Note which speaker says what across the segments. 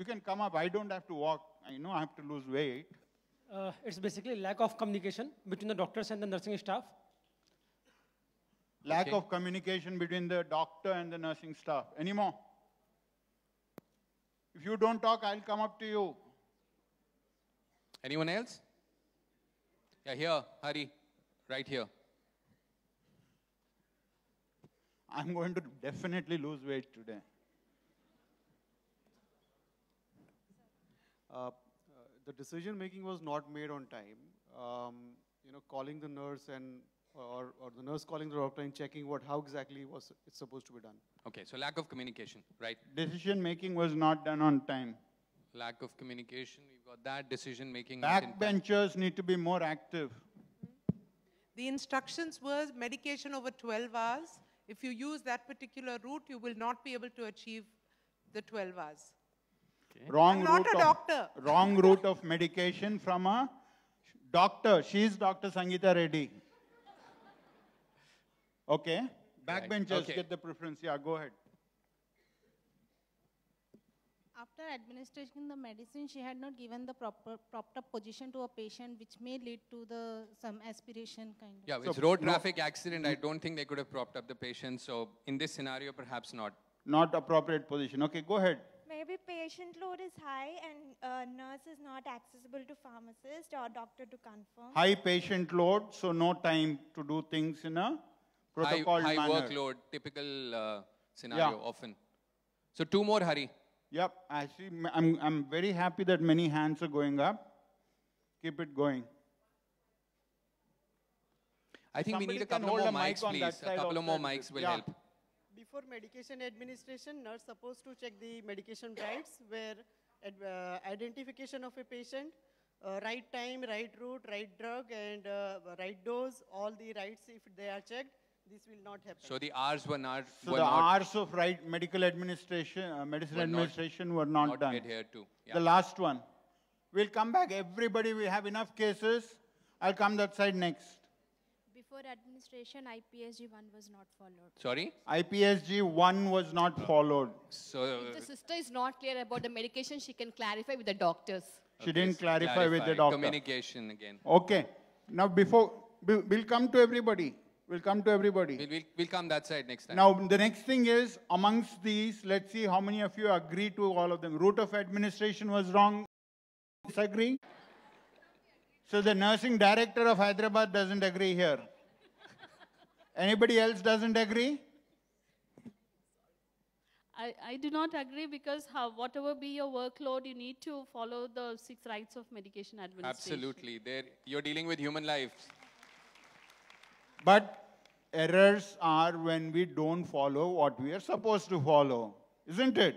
Speaker 1: You can come up. I don't have to walk. I know I have to lose weight.
Speaker 2: It's basically lack of communication between the doctors and the nursing staff.
Speaker 1: Lack of communication between the doctor and the nursing staff. Any more? If you don't talk, I'll come up to you.
Speaker 3: Anyone else? Yeah, here, Hari, right here.
Speaker 1: I'm going to definitely lose weight today.
Speaker 4: The decision making was not made on time. Calling the nurse or the nurse calling the doctor and checking how exactly it's supposed to be done.
Speaker 3: Okay, so lack of communication, right?
Speaker 1: Decision making was not done on time.
Speaker 3: Lack of communication, we've got that. Decision making.
Speaker 1: Backbenchers need to be more active.
Speaker 5: The instructions were medication over 12 hours. If you use that particular route, you will not be able to achieve the 12 hours.
Speaker 1: Okay.
Speaker 5: I'm not a doctor.
Speaker 1: Wrong route of medication from a doctor. She's Dr. Sangeeta Reddy. Okay. Backbenchers get the preference. Yeah, go ahead.
Speaker 6: After administering the medicine, she had not given the propped up position to a patient, which may lead to some aspiration kind of.
Speaker 3: Yeah, it's road traffic accident. I don't think they could have propped up the patient. So in this scenario, perhaps not.
Speaker 1: Not appropriate position. Okay, go ahead.
Speaker 7: Maybe patient load is high and nurse is not accessible to pharmacist or doctor to confirm.
Speaker 1: High patient load, so no time to do things in a protocol
Speaker 3: manner. High workload, typical scenario often. So 2 more, Hari.
Speaker 1: Yep, I'm very happy that many hands are going up. Keep it going.
Speaker 3: I think we need a couple of more mics, please. A couple of more mics will help.
Speaker 8: Before medication administration, nurse supposed to check the medication rights, where identification of a patient, right time, right route, right drug, and right dose, all the rights, if they are checked, this will not happen.
Speaker 3: So the hours were not.
Speaker 1: So the hours of medical administration, medicine administration were not done.
Speaker 3: Adhered to. Yeah.
Speaker 1: The last one. We'll come back. Everybody, we have enough cases. I'll come that side next.
Speaker 7: Before administration, IPSG 1 was not followed.
Speaker 3: Sorry?
Speaker 1: IPSG 1 was not followed.
Speaker 3: So
Speaker 9: if the sister is not clear about the medication, she can clarify with the doctors.
Speaker 1: She didn't clarify with the doctor.
Speaker 3: Communication again.
Speaker 1: Okay. Now we'll come to everybody. We'll come to everybody.
Speaker 3: We'll come that side next time.
Speaker 1: Now, the next thing is, amongst these, let's see how many of you agree to all of them. Route of administration was wrong. Disagree? So the nursing director of Hyderabad doesn't agree here. Anybody else doesn't agree?
Speaker 10: I do not agree because whatever be your workload, you need to follow the 6 rights of medication administration.
Speaker 3: Absolutely. You're dealing with human lives.
Speaker 1: But errors are when we don't follow what we are supposed to follow, isn't it?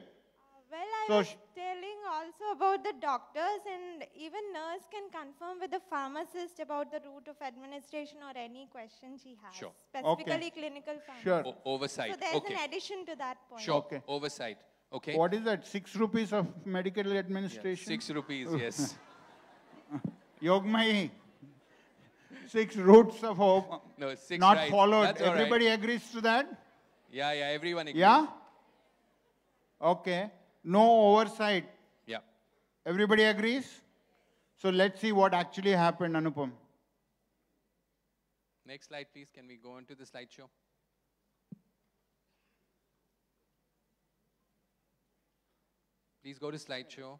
Speaker 7: Well, I was telling also about the doctors, and even nurse can confirm with the pharmacist about the route of administration or any question she has.
Speaker 3: Sure.
Speaker 7: Specifically clinical pharmacy.
Speaker 1: Sure.
Speaker 3: Oversight.
Speaker 7: So there's an addition to that point.
Speaker 3: Sure. Okay. Oversight. Okay.
Speaker 1: What is that? 6 rupees of medical administration?
Speaker 3: Yeah, 6 rupees, yes.
Speaker 1: Yogmai. 6 routes of hope.
Speaker 3: No, 6
Speaker 1: not
Speaker 3: rights.
Speaker 1: followed.
Speaker 3: That's
Speaker 1: Everybody agrees to that?
Speaker 3: Yeah, everyone agrees.
Speaker 1: Yeah? Okay. No oversight.
Speaker 3: Yeah.
Speaker 1: Everybody agrees? So let's see what actually happened, Anupam.
Speaker 3: Next slide, please. Can we go on to the slideshow? Please go to slideshow.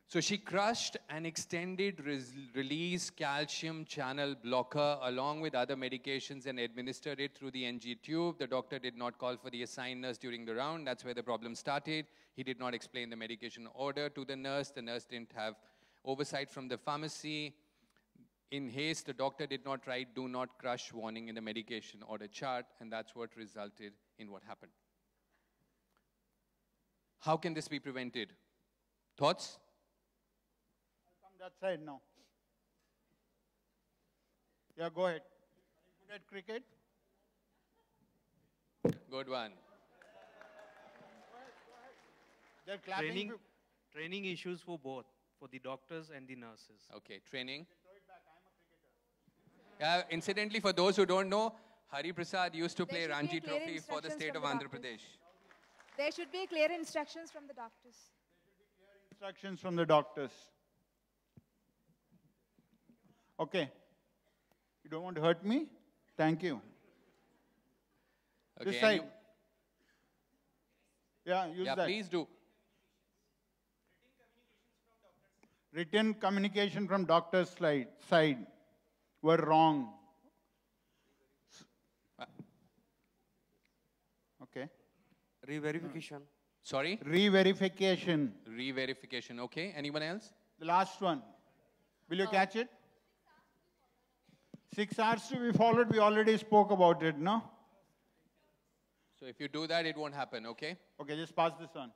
Speaker 3: So she crushed an extended release calcium channel blocker along with other medications and administered it through the NG tube. The doctor did not call for the assigned nurse during the round. That's where the problem started. He did not explain the medication order to the nurse. The nurse didn't have oversight from the pharmacy. In haste, the doctor did not write "do not crush" warning in the medication order chart, and that's what resulted in what happened. How can this be prevented? Thoughts?
Speaker 1: That side now. Yeah, go ahead. Are you good at cricket?
Speaker 3: Good one.
Speaker 1: They're clapping.
Speaker 11: Training issues for both, for the doctors and the nurses.
Speaker 3: Okay, training. Incidentally, for those who don't know, Hari Prasad used to play Ranji Trophy for the state of Andhra Pradesh.
Speaker 12: There should be clear instructions from the doctors.
Speaker 1: Instructions from the doctors. Okay. You don't want to hurt me? Thank you.
Speaker 3: Okay,
Speaker 1: This side. Yeah, use
Speaker 3: yeah,
Speaker 1: that.
Speaker 3: please do.
Speaker 1: Written communication from doctor's side were wrong. Okay.
Speaker 11: Re-verification.
Speaker 3: Sorry?
Speaker 1: Re-verification.
Speaker 3: Re-verification. Okay. Anyone else?
Speaker 1: The last one. Will you catch it? 6 hours to be followed. We already spoke about it, no?
Speaker 3: So if you do that, it won't happen, okay?
Speaker 1: Okay, just pass this on.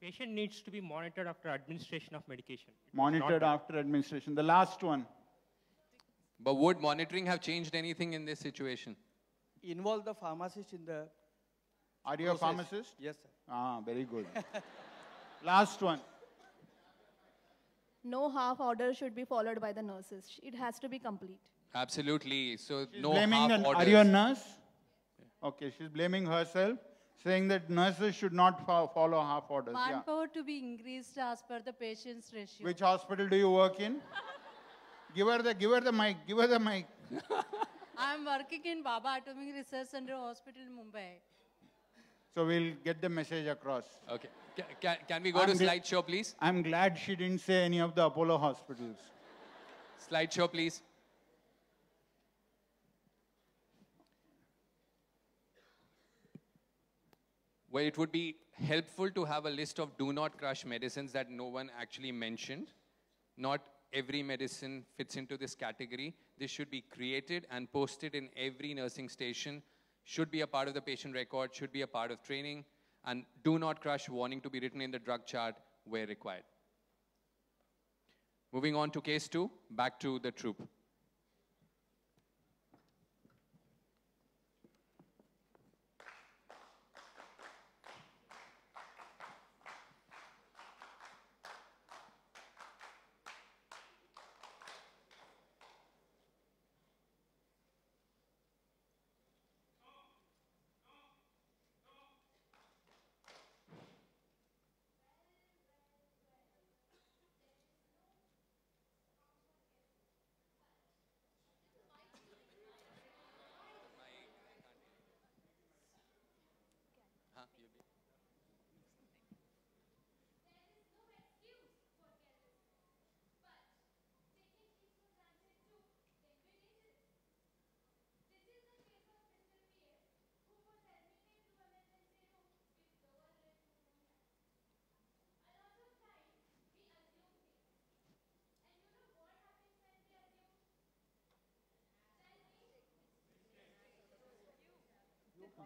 Speaker 13: Patient needs to be monitored after administration of medication.
Speaker 1: Monitored after administration. The last one.
Speaker 3: But would monitoring have changed anything in this situation?
Speaker 14: Involve the pharmacist in the
Speaker 1: Are you a pharmacist?
Speaker 14: Yes, sir.
Speaker 1: Ah, very good. Last one.
Speaker 15: No half order should be followed by the nurses. It has to be complete.
Speaker 3: Absolutely. So
Speaker 1: She's
Speaker 3: no
Speaker 1: blaming
Speaker 3: half orders.
Speaker 1: Are you a nurse? Okay, she's blaming herself, saying that nurses should not follow half orders. Yeah.
Speaker 16: Manpower to be increased as per the patient's ratio.
Speaker 1: Which hospital do you work in? Give her the mic. Give her the mic.
Speaker 16: I am working in Baba Atomic Research Center Hospital, Mumbai.
Speaker 1: So we'll get the message across.
Speaker 3: Okay. Can we go to slideshow, please?
Speaker 1: I'm glad she didn't say any of the Apollo hospitals.
Speaker 3: Slideshow, please. Well, it would be helpful to have a list of do not crush medicines that no one actually mentioned. Not every medicine fits into this category. This should be created and posted in every nursing station, should be a part of the patient record, should be a part of training, and do not crush warning to be written in the drug chart where required. Moving on to case 2, back to the troop.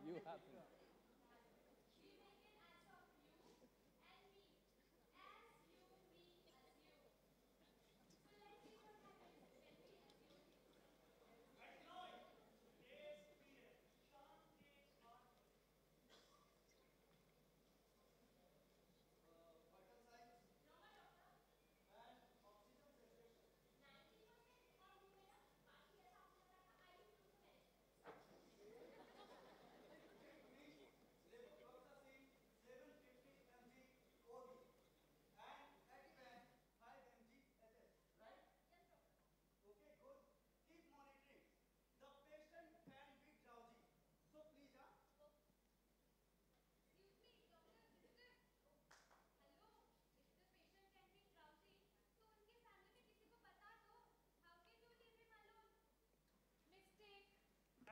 Speaker 3: You have to.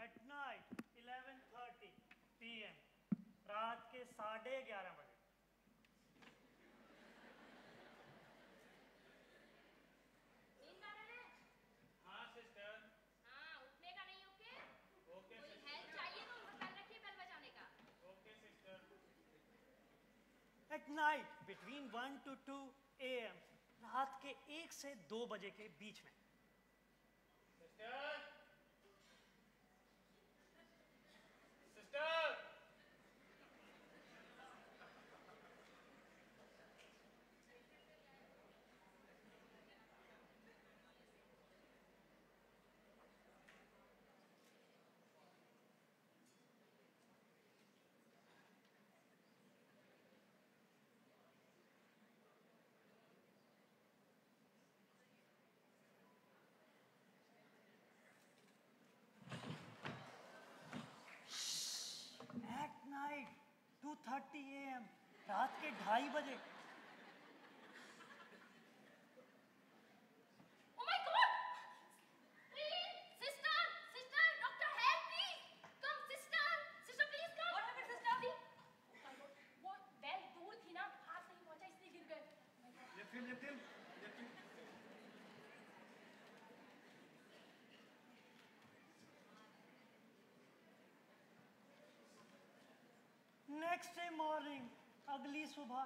Speaker 17: At night, 11:30 p.m. रात के 11:30 बजे हाँ sister हाँ उठने का नहीं okay okay sister help चाहिए तो कल रखिए बेल बजाने का okay sister At night between 1 to 2 a.m. रात के 1 से 2 बजे के बीच में सिस्टर
Speaker 18: 4:30 AM, रात के 2:30 बजे.
Speaker 17: Oh my God! Please, sister, sister, doctor, help, please. Come, sister, sister, please come. What happened, sister? See? Oh my God, वो बैल दूर थी ना, हाथ नहीं पहुंचा इसलिए गिर गए.
Speaker 18: Lift him, lift him, lift him. Next day morning, अगली सुबह.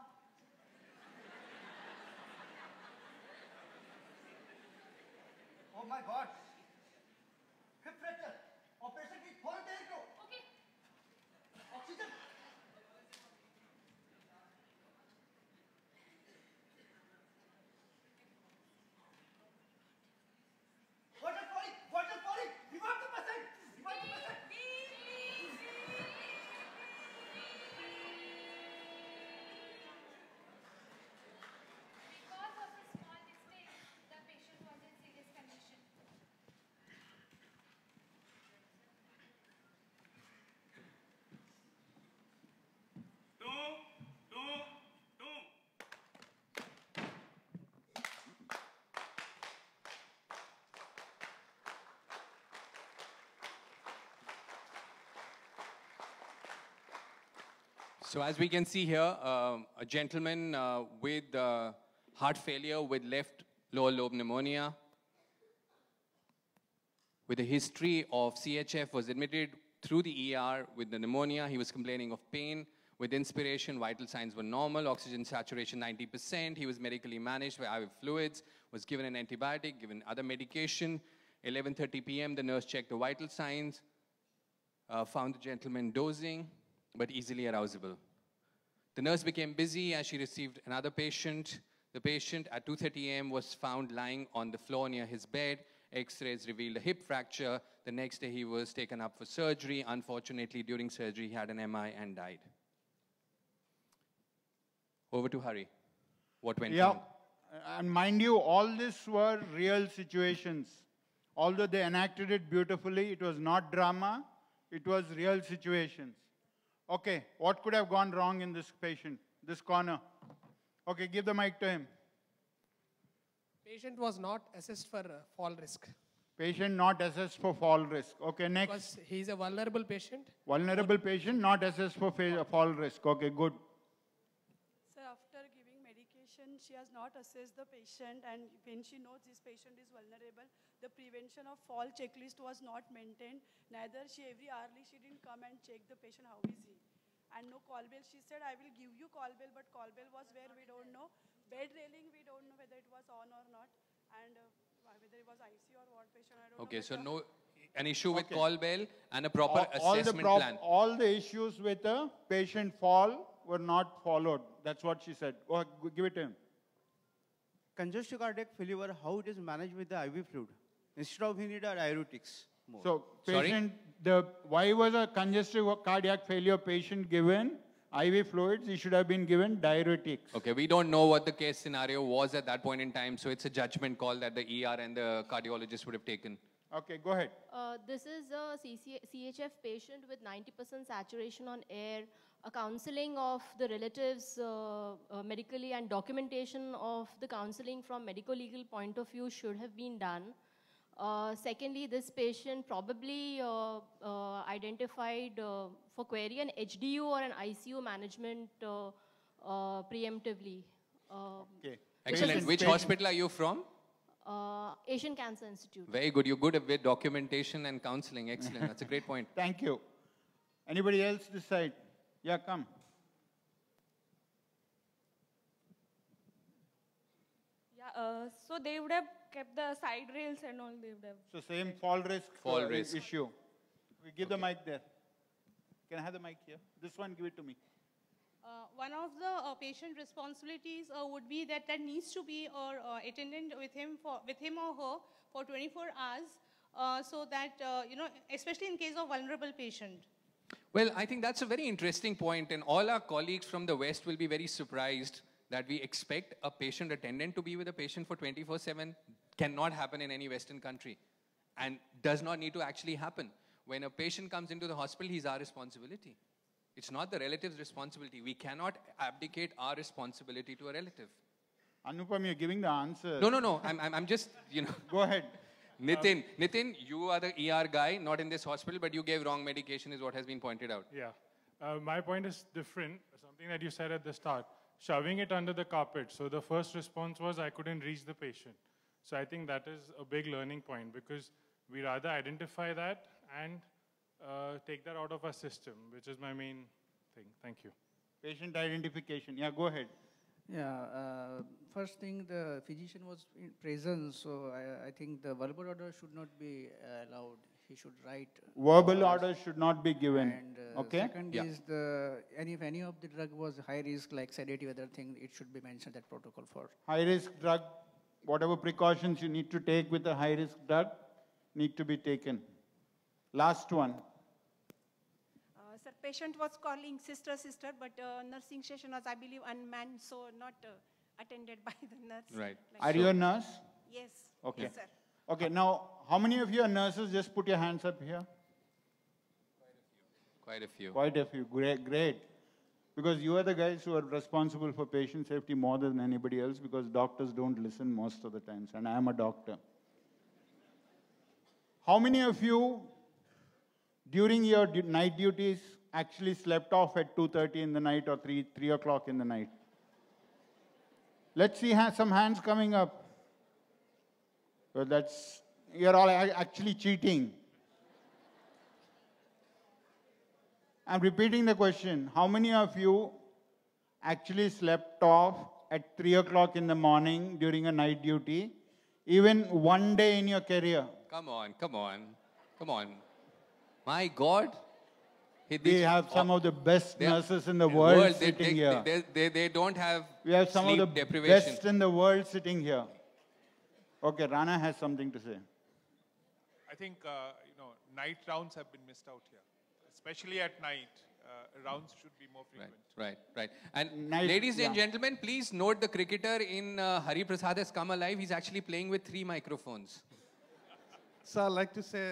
Speaker 18: Oh my God! Hip fracture. Operation की फौरन तैयारी करो.
Speaker 17: Okay.
Speaker 18: Oxygen. Water pouring, water pouring. Revive the patient. Revive the patient.
Speaker 17: Because of a small mistake, the patient was in serious condition.
Speaker 3: So as we can see here, a gentleman with heart failure with left lower lobe pneumonia, with a history of CHF, was admitted through the ER with the pneumonia. He was complaining of pain. With inspiration, vital signs were normal, oxygen saturation 90%. He was medically managed by IV fluids, was given an antibiotic, given other medication. 11:30 p.m., the nurse checked the vital signs, found the gentleman dozing, but easily arousable. The nurse became busy as she received another patient. The patient at 2:30 a.m. was found lying on the floor near his bed. X-rays revealed a hip fracture. The next day he was taken up for surgery. Unfortunately, during surgery, he had an MI and died. Over to Hari. What went wrong?
Speaker 1: And mind you, all this were real situations. Although they enacted it beautifully, it was not drama, it was real situations. Okay, what could have gone wrong in this patient, this corner? Okay, give the mic to him.
Speaker 19: Patient was not assessed for fall risk.
Speaker 1: Patient not assessed for fall risk. Okay, next.
Speaker 19: Because he is a vulnerable patient.
Speaker 1: Vulnerable patient not assessed for fall risk. Okay, good.
Speaker 20: Sir, after giving medication, she has not assessed the patient, and when she knows this patient is vulnerable, the prevention of fall checklist was not maintained. Neither every hourly she didn't come and check the patient, how is he. And no call bell. She said, I will give you call bell, but call bell was where we don't know. Bed railing, we don't know whether it was on or not. And whether it was IC or what patient, I don't know.
Speaker 3: Okay, so no, an issue with call bell and a proper assessment plan.
Speaker 1: All the issues with a patient fall were not followed. That's what she said. Go, give it to him.
Speaker 14: Congestive cardiac failure, how it is managed with the IV fluid? Instead of he need a diuretics more.
Speaker 1: So patient, why was a congestive cardiac failure patient given IV fluids? He should have been given diuretics.
Speaker 3: Okay, we don't know what the case scenario was at that point in time, so it's a judgment call that the ER and the cardiologist would have taken.
Speaker 1: Okay, go ahead.
Speaker 21: This is a CHF patient with 90% saturation on air, a counseling of the relatives medically, and documentation of the counseling from medico-legal point of view should have been done. Secondly, this patient probably identified for query an HDU or an ICU management preemptively.
Speaker 3: Okay. Excellent. Which hospital are you from?
Speaker 21: Asian Cancer Institute.
Speaker 3: Very good. You're good with documentation and counseling. Excellent. That's a great point.
Speaker 1: Thank you. Anybody else this side? Yeah, come.
Speaker 22: Yeah, so they would have kept the side rails and all. They would have.
Speaker 1: So same fall risk issue. We give the mic there. Can I have the mic here? This one, give it to me.
Speaker 23: One of the patient responsibilities would be that there needs to be an attendant with him or her for 24 hours, so that especially in case of vulnerable patient.
Speaker 3: Well, I think that's a very interesting point, and all our colleagues from the West will be very surprised that we expect a patient attendant to be with a patient for 24/7. Cannot happen in any Western country, and does not need to actually happen. When a patient comes into the hospital, he's our responsibility. It's not the relative's responsibility. We cannot abdicate our responsibility to a relative.
Speaker 1: Anupam, you're giving the answer.
Speaker 3: No. I'm just,
Speaker 1: Go ahead.
Speaker 3: Nitin, you are the ER guy, not in this hospital, but you gave wrong medication is what has been pointed out.
Speaker 2: Yeah. My point is different. Something that you said at the start, shoving it under the carpet. So the first response was I couldn't reach the patient. So I think that is a big learning point because we rather identify that and take that out of our system, which is my main thing. Thank you.
Speaker 1: Patient identification. Yeah, go ahead.
Speaker 4: Yeah, first thing, the physician was in presence, so I think the verbal order should not be allowed. He should write.
Speaker 1: Verbal orders should not be given.
Speaker 4: And
Speaker 1: okay.
Speaker 4: Second is if any of the drug was high risk, like sedative, other thing, it should be mentioned that protocol for.
Speaker 1: High risk drug, whatever precautions you need to take with a high risk drug, need to be taken. Last one.
Speaker 12: Sir, patient was calling sister, but nursing session was, I believe, unmanned, so not attended by the nurse.
Speaker 3: Right.
Speaker 1: Are you a nurse?
Speaker 12: Yes.
Speaker 1: Okay.
Speaker 12: Yes, sir.
Speaker 1: Okay, now, how many of you are nurses? Just put your hands up here.
Speaker 3: Quite a few.
Speaker 1: Quite a few. Great. Because you are the guys who are responsible for patient safety more than anybody else because doctors don't listen most of the times, and I am a doctor. How many of you, during your night duties, actually slept off at 2:30 in the night or 3 o'clock in the night? Let's see some hands coming up. So you're all actually cheating. I'm repeating the question. How many of you actually slept off at 3 o'clock in the morning during a night duty, even one day in your career?
Speaker 3: Come on. My God.
Speaker 1: We have some of the best nurses in the world sitting here.
Speaker 3: They don't have
Speaker 1: We have some of the
Speaker 3: deprivation.
Speaker 1: best in the world sitting here. Okay, Rana has something to say.
Speaker 5: I think, night rounds have been missed out here. Especially at night, rounds should be more frequent.
Speaker 3: Right. And ladies and gentlemen, please note the cricketer in Hari Prasad has come alive. He's actually playing with 3 microphones.
Speaker 24: So I'd like to say,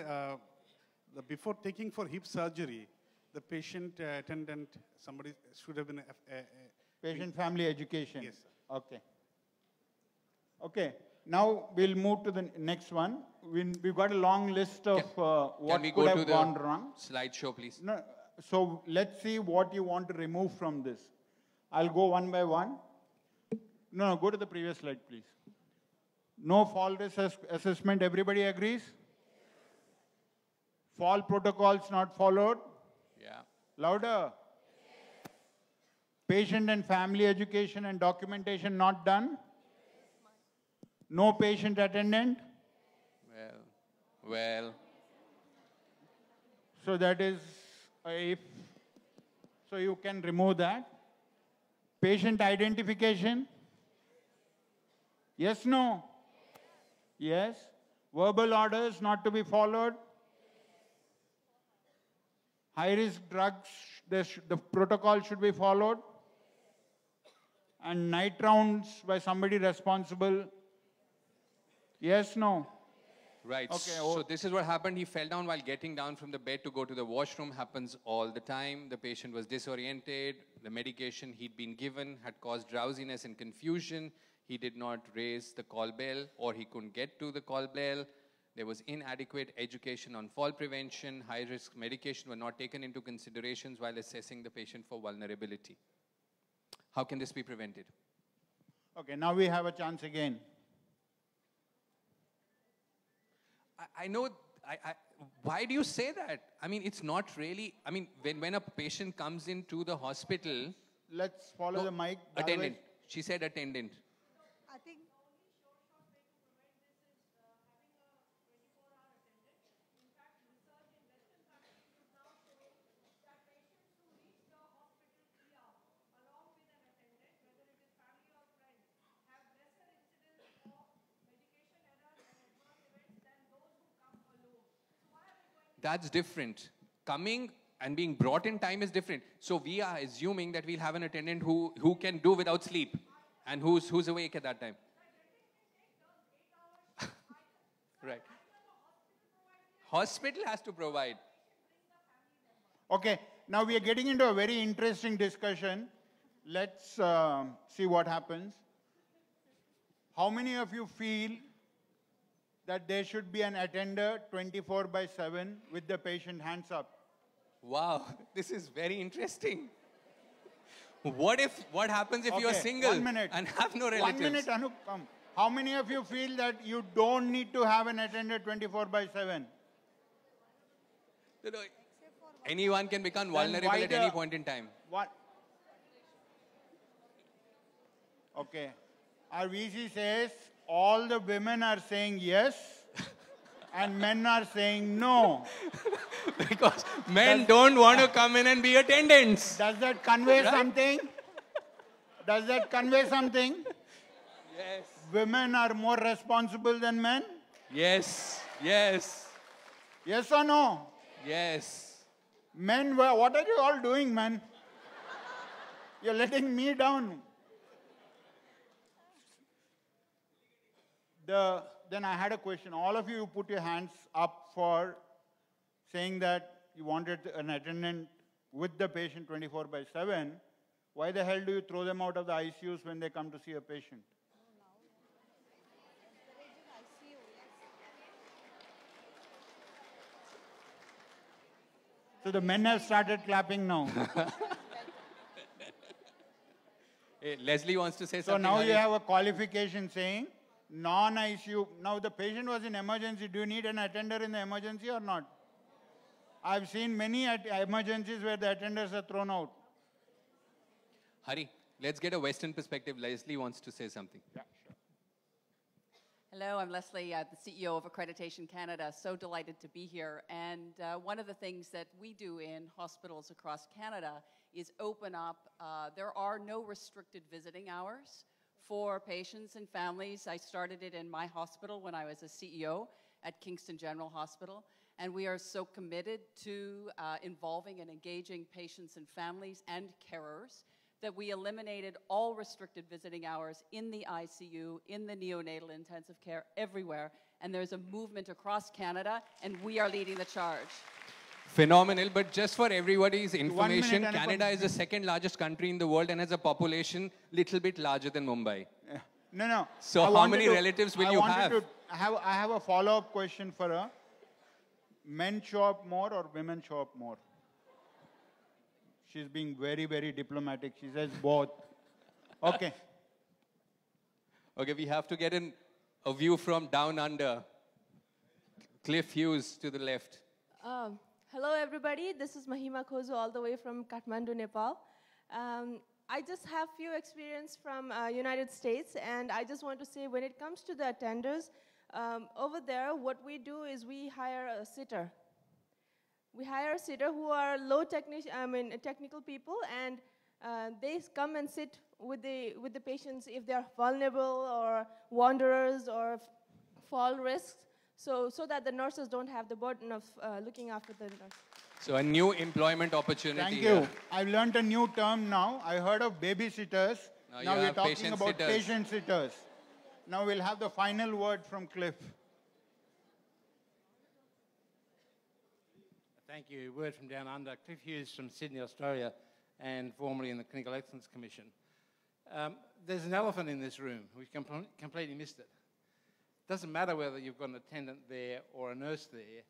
Speaker 24: before taking for hip surgery, the patient attendant, somebody should have been
Speaker 1: patient family education.
Speaker 24: Yes, sir.
Speaker 1: Okay. Now we'll move to the next one. We've got a long list of what could have gone wrong.
Speaker 3: Slideshow, please.
Speaker 1: No, so let's see what you want to remove from this. I'll go one by one. No, go to the previous slide, please. No fall risk assessment. Everybody agrees? Fall protocols not followed?
Speaker 3: Yeah.
Speaker 1: Louder. Patient and family education and documentation not done? No patient attendant?
Speaker 3: Well.
Speaker 1: So that is so you can remove that. Patient identification? Yes, no? Yes. Verbal orders not to be followed? High-risk drugs, the protocol should be followed. And night rounds by somebody responsible. Yes, no?
Speaker 3: Right.
Speaker 1: Okay.
Speaker 3: So this is what happened. He fell down while getting down from the bed to go to the washroom. Happens all the time. The patient was disoriented. The medication he'd been given had caused drowsiness and confusion. He did not raise the call bell, or he couldn't get to the call bell. There was inadequate education on fall prevention. High-risk medication were not taken into considerations while assessing the patient for vulnerability. How can this be prevented?
Speaker 1: Okay, now we have a chance again.
Speaker 3: I know, why do you say that? I mean, it's not really, I mean, when a patient comes into the hospital.
Speaker 1: Let's follow the mic.
Speaker 3: Attendant. She said attendant.
Speaker 12: I think.
Speaker 3: That's different. Coming and being brought in time is different. So we are assuming that we'll have an attendant who can do without sleep and who's awake at that time. Right. Hospital has to provide.
Speaker 1: Okay, Now we are getting into a very interesting discussion. Let's see what happens. How many of you feel that there should be an attender 24/7 with the patient? Hands up.
Speaker 3: Wow, this is very interesting. What happens if you are single
Speaker 1: 1 minute.
Speaker 3: and have no relatives?
Speaker 1: 1 minute, Anupam. How many of you feel that you don't need to have an attender 24/7?
Speaker 3: Anyone can become vulnerable at any point in time.
Speaker 1: What? Okay. Our VC says all the women are saying yes and men are saying no.
Speaker 3: Because men don't want to come in and be attendants.
Speaker 1: Does that convey
Speaker 3: Right?
Speaker 1: something? Does that convey something?
Speaker 3: Yes.
Speaker 1: Women are more responsible than men?
Speaker 3: Yes. Yes.
Speaker 1: Yes or no?
Speaker 3: Yes.
Speaker 1: Men, what are you all doing, man? You're letting me down. Then I had a question. All of you put your hands up for saying that you wanted an attendant with the patient 24/7. Why the hell do you throw them out of the ICUs when they come to see a patient? So the men have started clapping now.
Speaker 3: Hey, Leslie wants to say
Speaker 1: So
Speaker 3: something.
Speaker 1: now you
Speaker 3: Hari.
Speaker 1: have a qualification saying non-ICU. Now the patient was in emergency. Do you need an attender in the emergency or not? I've seen many emergencies where the attenders are thrown out.
Speaker 3: Hari, let's get a Western perspective. Leslie wants to say something.
Speaker 1: Yeah.
Speaker 6: Hello, I'm Leslie, the CEO of Accreditation Canada. So delighted to be here. And one of the things that we do in hospitals across Canada is open up, there are no restricted visiting hours for patients and families. I started it in my hospital when I was a CEO at Kingston General Hospital. And we are so committed to involving and engaging patients and families and carers that we eliminated all restricted visiting hours in the ICU, in the neonatal intensive care, everywhere. And there's a movement across Canada, and we are leading the charge.
Speaker 3: Phenomenal, but just for everybody's information,
Speaker 1: minute,
Speaker 3: Canada is the second largest country in the world and has a population little bit larger than Mumbai.
Speaker 1: No.
Speaker 3: So how many relatives will you have?
Speaker 1: I have a follow-up question for her. Men show up more or women show up more? She's being very, very diplomatic. She says both. Okay.
Speaker 3: Okay, we have to get a view from down under. Cliff Hughes to the left.
Speaker 8: Hello, everybody. This is Mahima Khozu, all the way from Kathmandu, Nepal. I just have few experience from United States, and I just want to say when it comes to the attenders, over there, what we do is we hire a sitter. We hire a sitter who are technical people, and they come and sit with the patients if they are vulnerable or wanderers or fall risks, so that the nurses don't have the burden of looking after the nurse.
Speaker 3: So a new employment opportunity.
Speaker 1: Thank you. I've learned a new term now. I heard of babysitters. Now we're talking about patient sitters. Now we'll have the final word from Cliff.
Speaker 9: Thank you. Word from down under. Cliff Hughes from Sydney, Australia, and formerly in the Clinical Excellence Commission. There's an elephant in this room. We've completely missed it. Doesn't matter whether you've got an attendant there or a nurse there.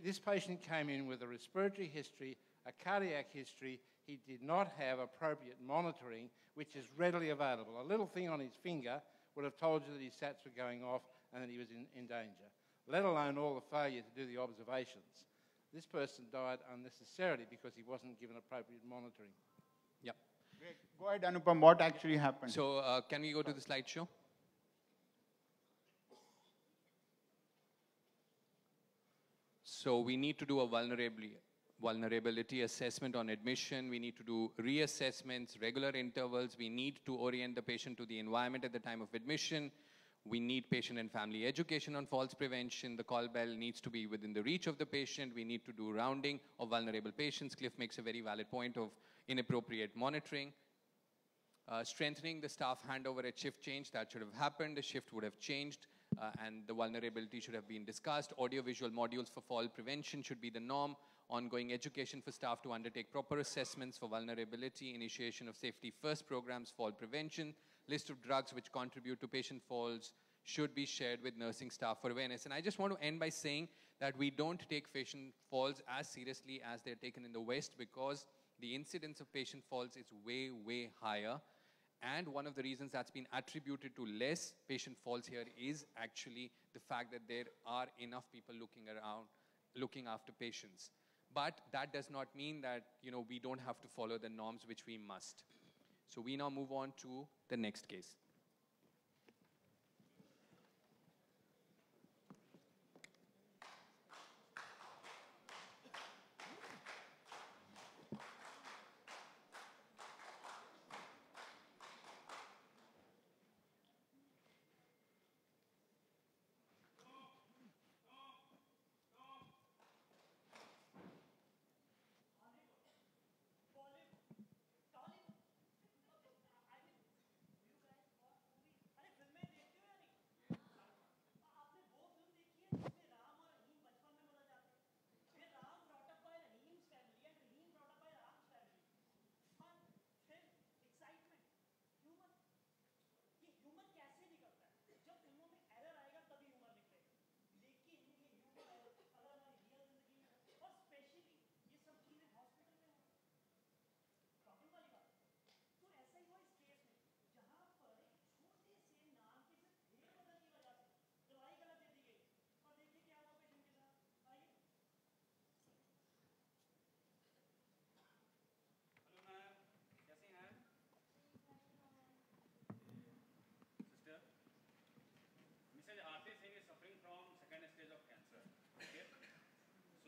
Speaker 9: This patient came in with a respiratory history, a cardiac history. He did not have appropriate monitoring, which is readily available. A little thing on his finger would have told you that his sats were going off and that he was in danger, let alone all the failure to do the observations. This person died unnecessarily because he wasn't given appropriate monitoring.
Speaker 3: Yep.
Speaker 1: Great. Go ahead, Anupam. What actually happened?
Speaker 3: So can we go to the slideshow? So we need to do a vulnerability assessment on admission. We need to do reassessments, regular intervals. We need to orient the patient to the environment at the time of admission. We need patient and family education on falls prevention. The call bell needs to be within the reach of the patient. We need to do rounding of vulnerable patients. Cliff makes a very valid point of inappropriate monitoring. Strengthening the staff handover at shift change, that should have happened. The shift would have changed. and the vulnerability should have been discussed. Audio-visual modules for fall prevention should be the norm. Ongoing education for staff to undertake proper assessments for vulnerability, initiation of safety first programs, fall prevention, list of drugs which contribute to patient falls should be shared with nursing staff for awareness. And I just want to end by saying that we don't take patient falls as seriously as they're taken in the West, because the incidence of patient falls is way, way higher. And one of the reasons that's been attributed to less patient falls here is actually the fact that there are enough people looking after patients. But that does not mean that, we don't have to follow the norms, which we must. So we now move on to the next case.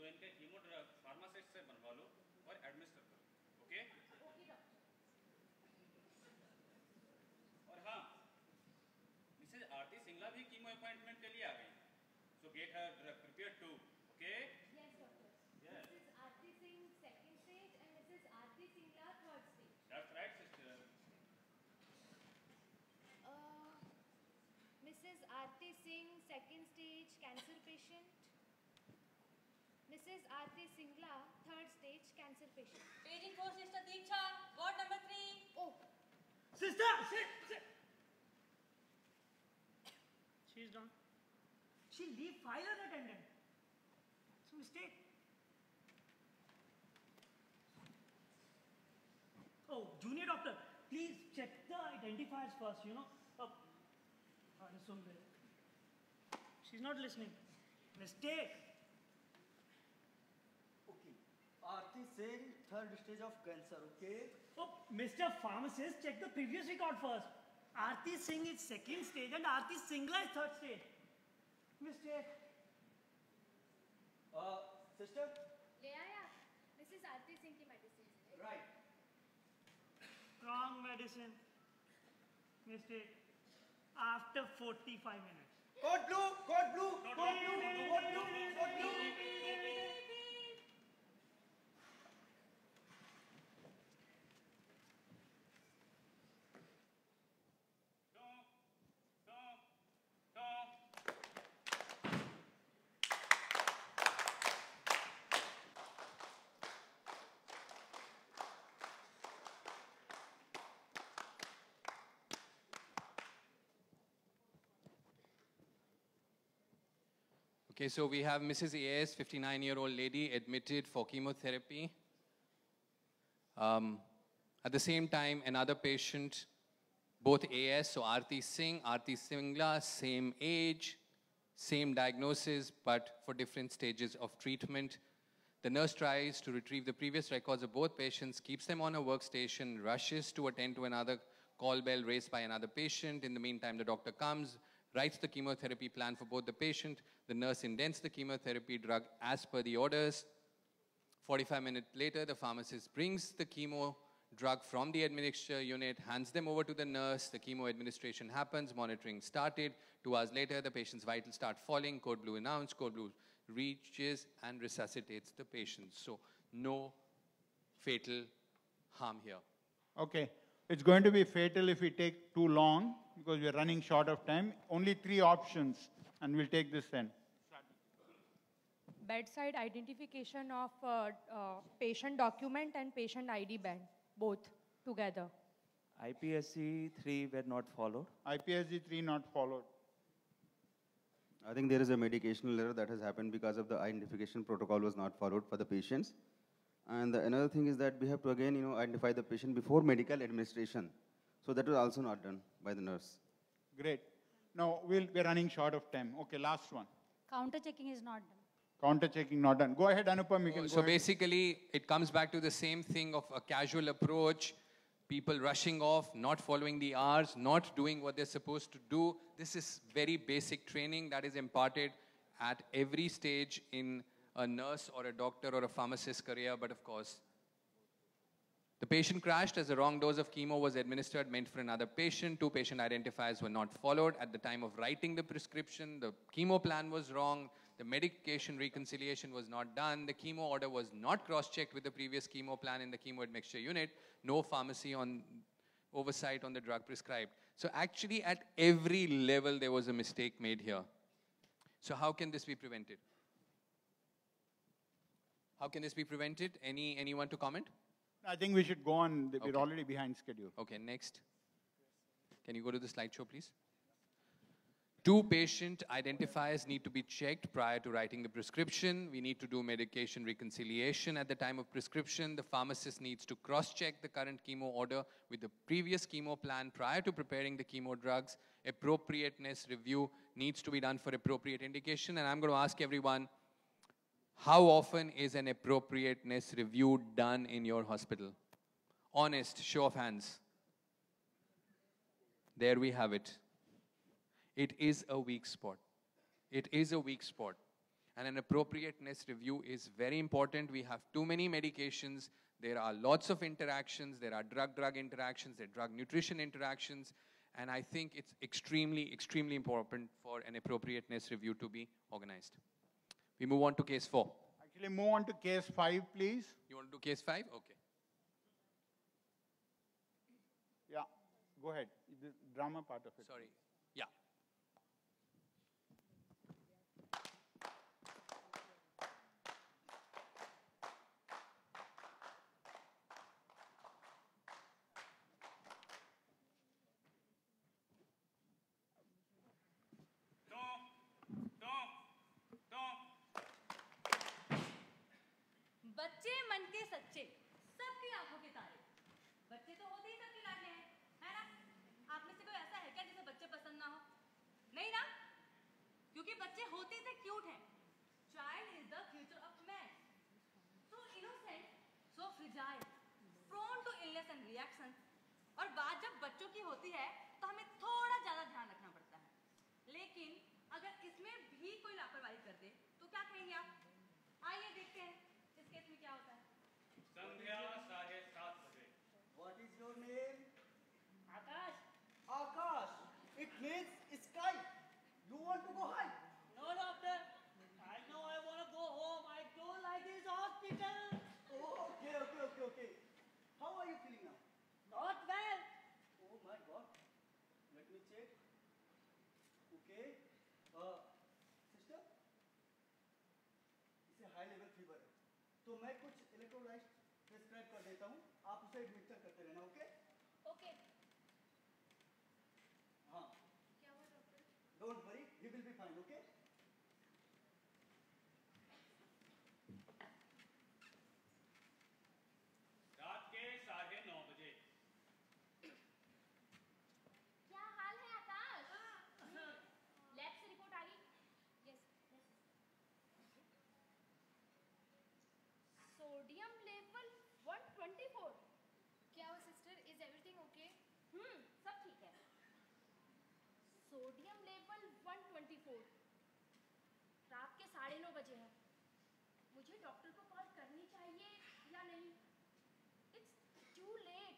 Speaker 7: तो इनके chemo drug pharmacist से बनवा लो और administer करो, okay? और हाँ, Mrs आरती सिंगला भी chemo appointment के लिए आ गई, so get her drug prepared too, okay?
Speaker 17: Yes, doctor.
Speaker 7: Yes.
Speaker 17: Mrs. Aarti Singh, second stage, and Mrs. Aarti Singla, third stage.
Speaker 7: That's right, sister.
Speaker 17: Mrs. Aarti Singh, second stage, cancer patient. Mrs. Aarti Singla, third stage, cancer patient.
Speaker 16: Staging 4, Sister Deeksha, ward number 3.
Speaker 17: Oh.
Speaker 18: Sister, sit. She's done. She leave file unattended. It's a mistake. Oh, junior doctor, please check the identifiers first, She's not listening. Mistake.
Speaker 10: Okay. Aarti Singh, third stage of cancer, okay?
Speaker 18: Oh, Mr. Pharmacist, check the previous record first. Aarti Singh is second stage and Aarti Singla is third stage. Mistake.
Speaker 10: Sister?
Speaker 17: Yeah. Mrs. Aarti Singh ki medicine.
Speaker 10: Right.
Speaker 18: Wrong medicine. Mistake. After 45 minutes.
Speaker 10: Code blue, code blue, code blue, code blue, code blue.
Speaker 3: Okay, so we have Mrs. AS, 59-year-old lady, admitted for chemotherapy. At the same time, another patient, both AS, so Aarti Singh, Aarti Singla, same age, same diagnosis, but for different stages of treatment. The nurse tries to retrieve the previous records of both patients, keeps them on a workstation, rushes to attend to another call bell raised by another patient. In the meantime, the doctor comes, writes the chemotherapy plan for both the patient. The nurse indents the chemotherapy drug as per the orders. 45 minutes later, the pharmacist brings the chemo drug from the administration unit, hands them over to the nurse. The chemo administration happens, monitoring started. 2 hours later, the patient's vitals start falling. Code blue announced, code blue reaches and resuscitates the patient. So no fatal harm here.
Speaker 1: Okay. It's going to be fatal if we take too long. because we're running short of time. Only 3 options, and we'll take this then.
Speaker 22: Bedside identification of patient document and patient ID band, both together.
Speaker 11: IPSC 3 were not followed.
Speaker 1: IPSC 3 not followed.
Speaker 13: I think there is a medicational error that has happened because of the identification protocol was not followed for the patients. And another thing is that we have to again, identify the patient before medical administration. So that was also not done by the nurse.
Speaker 1: Great. Now we're running short of time. Okay, last one.
Speaker 16: Counter checking is not done.
Speaker 1: Counter checking not done. Go ahead, Anupam. You can
Speaker 3: So
Speaker 1: go ahead.
Speaker 3: basically, it comes back to the same thing of a casual approach, people rushing off, not following the hours, not doing what they're supposed to do. This is very basic training that is imparted at every stage in a nurse or a doctor or a pharmacist career, but of course, the patient crashed as a wrong dose of chemo was administered, meant for another patient. 2 patient identifiers were not followed. At the time of writing the prescription, the chemo plan was wrong. The medication reconciliation was not done. The chemo order was not cross-checked with the previous chemo plan in the chemo admixture unit. No pharmacy on oversight on the drug prescribed. So actually, at every level, there was a mistake made here. So how can this be prevented? How can this be prevented? Anyone to comment?
Speaker 1: I think we should go on. We're
Speaker 3: Okay.
Speaker 1: already behind schedule.
Speaker 3: Okay, next. Can you go to the slideshow, please? 2 patient identifiers need to be checked prior to writing the prescription. We need to do medication reconciliation at the time of prescription. The pharmacist needs to cross-check the current chemo order with the previous chemo plan prior to preparing the chemo drugs. Appropriateness review needs to be done for appropriate indication. And I'm going to ask everyone, how often is an appropriateness review done in your hospital? Honest, show of hands. There we have it. It is a weak spot. It is a weak spot. And an appropriateness review is very important. We have too many medications. There are lots of interactions. There are drug-drug interactions. There are drug-nutrition interactions. And I think it's extremely, extremely important for an appropriateness review to be organized. We move on to case 4.
Speaker 1: Actually, move on to case 5, please.
Speaker 3: You want to do case 5? Okay.
Speaker 1: Yeah, go ahead. The drama part of it.
Speaker 3: Sorry. Yeah.
Speaker 16: बच्चे मन के सच्चे, सबकी आंखों के तारे। बच्चे तो होते ही सबके लाडले हैं, है ना? आप में से कोई ऐसा है क्या जिसे बच्चे पसंद ना हो? नहीं ना? क्योंकि बच्चे होते से क्यूट हैं। Child is the future of man. So innocent, so fragile, prone to illness and reactions. और बात जब बच्चों की होती है, तो हमें थोड़ा ज़्यादा ध्यान रखना पड़ता है। लेकिन अगर इसमें भी कोई लापरवाही कर दे, तो क्या कहेंगे आप? आइए देखते हैं इस केस में क्या होता है।
Speaker 7: संध्या 7:30 बजे।
Speaker 10: What is your name?
Speaker 16: Akash.
Speaker 10: Akash. It means sky. You want to go high?
Speaker 18: No, doctor. I know I want to go home. I don't like this hospital.
Speaker 10: Oh, okay. How are you feeling now?
Speaker 18: Not well.
Speaker 10: Oh my God. Let me check. Okay. Sister, इसे high level fever है, तो मैं कुछ electrolyte prescribe कर देता हूँ, आप उसे एडमिनिस्टर करते रहना, ओके?
Speaker 16: ओके।
Speaker 10: हाँ।
Speaker 16: क्या हुआ doctor?
Speaker 10: Don't worry, he will be fine, okay?
Speaker 7: रात के 9:30 बजे।
Speaker 17: क्या हाल है आकाश? लैब से रिपोर्ट आ गई? यस। Sodium level 124। क्या हुआ सिस्टर? Is everything okay? सब ठीक है। सोडियम लेवल 124 रात के 9:30 बजे है। मुझे डॉक्टर को कॉल करनी चाहिए या नहीं? It's too late.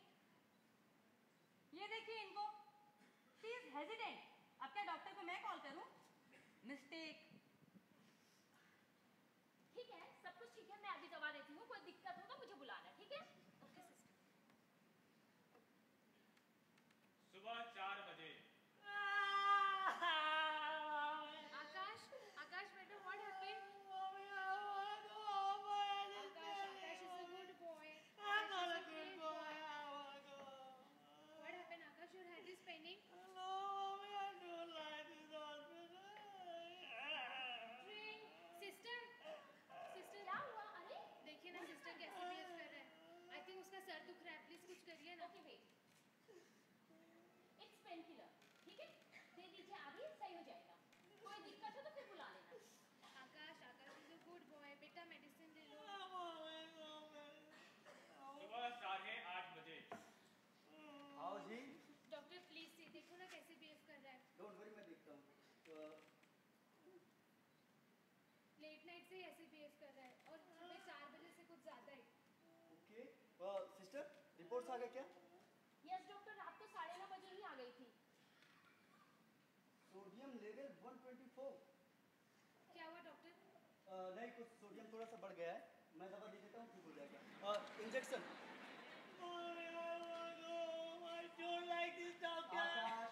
Speaker 16: ये देखिए इनको। She is hesitant. अब क्या डॉक्टर को मैं कॉल करूं? मिस्टेक।
Speaker 17: ठीक है, सब कुछ ठीक है, मैं अभी दवा देती हूँ, कोई दिक्कत हो तो मुझे बुलाना, ठीक है? Okay sister.
Speaker 7: सुबह 4 बजे।
Speaker 17: पेन किलर, ठीक है? दे दीजिए, अभी सही हो जाएगा। कोई दिक्कत है तो फिर बुला लेना।
Speaker 16: आकाश, आकाश इज अ गुड बॉय, बेटा मेडिसिन ले लो।
Speaker 7: सुबह साढ़े 8 बजे।
Speaker 10: आओ जी।
Speaker 16: डॉक्टर प्लीज सी देखो ना कैसे बिहेव कर रहा है।
Speaker 10: डोंट वरी, मैं देखता हूँ।
Speaker 16: लेट नाइट से ही ऐसे बिहेव कर रहा है और सुबह 4 बजे से कुछ ज्यादा ही।
Speaker 10: ओके, सिस्टर रिपोर्ट्स आ गए क्या?
Speaker 17: यस डॉक्टर, रात को 9:30 बजे ही आ गई थी।
Speaker 10: Sodium level 124।
Speaker 16: क्या हुआ डॉक्टर?
Speaker 10: नहीं, कुछ सोडियम थोड़ा सा बढ़ गया है। मैं दवा दे देता हूँ, ठीक हो जाएगा। Injection.
Speaker 18: I don't like this doctor.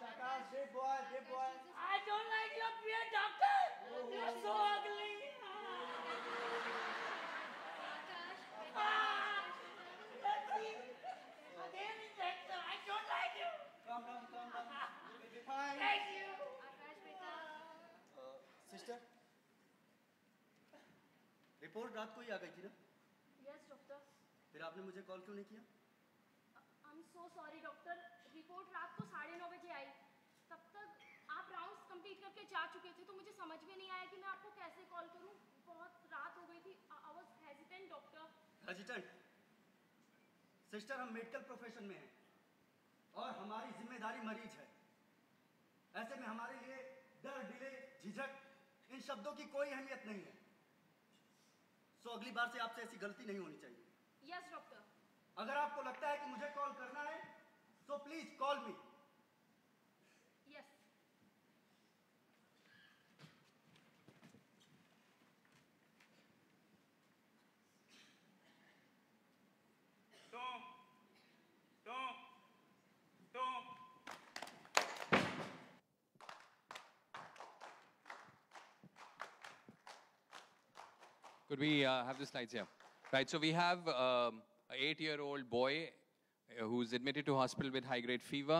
Speaker 10: Akash, dead boy, dead boy.
Speaker 18: I don't like your beard, doctor. You're so ugly. Let's see. Again injection. I don't like you.
Speaker 10: Calm down, calm down. You will be fine.
Speaker 18: Thank you.
Speaker 16: आकाश बेटा।
Speaker 10: Sister, report रात को ही आ गई थी ना?
Speaker 17: Yes doctor.
Speaker 10: फिर आपने मुझे call क्यों नहीं किया?
Speaker 17: I am so sorry doctor, report रात को 9:30 बजे आई। तब तक आप राउंड्स कंप्लीट करके जा चुके थे, तो मुझे समझ में नहीं आया कि मैं आपको कैसे कॉल करूं। बहुत रात हो गई थी। I was hesitant doctor.
Speaker 10: Hesitant? Sister, हम मेडिकल प्रोफेशन में हैं और हमारी जिम्मेदारी मरीज है। ऐसे में हमारे लिए डर, डिले, झिझक, इन शब्दों की कोई अहमियत नहीं है। सो अगली बार से आपसे ऐसी गलती नहीं होनी चाहिए।
Speaker 17: Yes doctor.
Speaker 10: अगर आपको लगता है कि मुझे कॉल करना है, तो please call me.
Speaker 17: Yes.
Speaker 3: Could we have the slides here? Right, so we have an 8-year-old boy who's admitted to hospital with high-grade fever.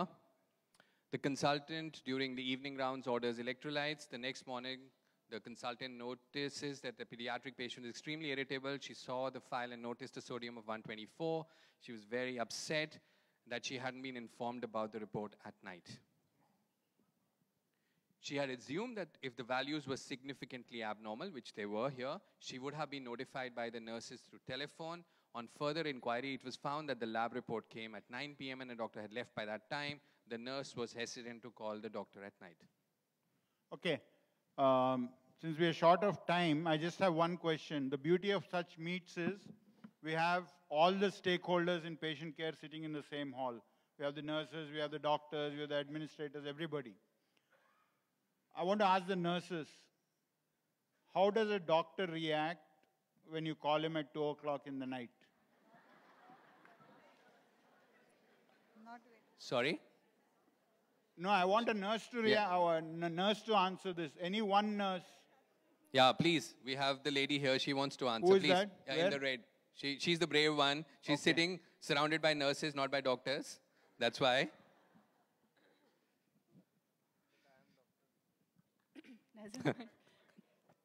Speaker 3: The consultant, during the evening rounds, orders electrolytes. The next morning, the consultant notices that the pediatric patient is extremely irritable. She saw the file and noticed a sodium of 124. She was very upset that she hadn't been informed about the report at night. She had assumed that if the values were significantly abnormal, which they were here, she would have been notified by the nurses through telephone. On further inquiry, it was found that the lab report came at 9 p.m. and the doctor had left by that time. The nurse was hesitant to call the doctor at night.
Speaker 1: Okay. Since we are short of time, I just have one question. The beauty of such meets is we have all the stakeholders in patient care sitting in the same hall. We have the nurses, we have the doctors, we have the administrators, everybody. I want to ask the nurses, how does a doctor react when you call him at 2 o'clock in the night?
Speaker 3: Sorry?
Speaker 1: No, I want a nurse to nurse to answer this. Any one nurse?
Speaker 3: Yeah, please. We have the lady here. She wants to answer.
Speaker 1: Who is
Speaker 3: please.
Speaker 1: that?
Speaker 3: Yeah, in the red. She's the brave one. She's sitting surrounded by nurses, not by doctors. That's why.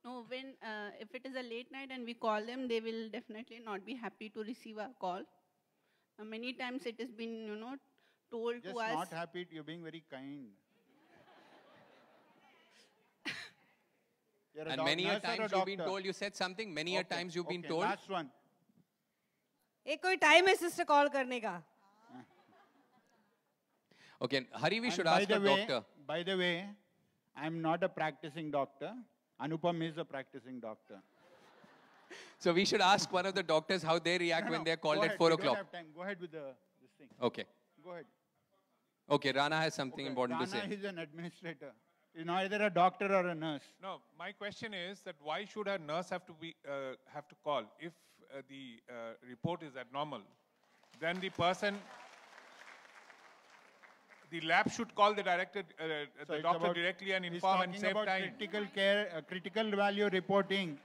Speaker 14: No, when if it is a late night and we call them, they will definitely not be happy to receive our call. Many times it has been, told
Speaker 1: Just
Speaker 14: to us.
Speaker 1: not happy. You're being very kind. You're
Speaker 3: And many a times you've been told, you said something, many a times you've been told.
Speaker 1: Last one.
Speaker 15: एक कोई time है sister call करने का?
Speaker 3: Okay, Hari, we
Speaker 1: And
Speaker 3: should ask a doctor.
Speaker 1: By the way, I'm not a practicing doctor. Anupam is a practicing doctor.
Speaker 3: So we should ask one of the doctors how they react when they're called at 4
Speaker 1: We don't
Speaker 3: o'clock.
Speaker 1: have time. Go ahead with this thing.
Speaker 3: Okay.
Speaker 1: Go ahead.
Speaker 3: Okay, Rana has something important to
Speaker 1: Rana
Speaker 3: say.
Speaker 1: is an administrator. He's neither a doctor or a nurse.
Speaker 5: No, my question is that why should a nurse have to call if the report is abnormal? Then the person, the lab should call the doctor directly and inform and save time.
Speaker 1: Critical care, critical value reporting.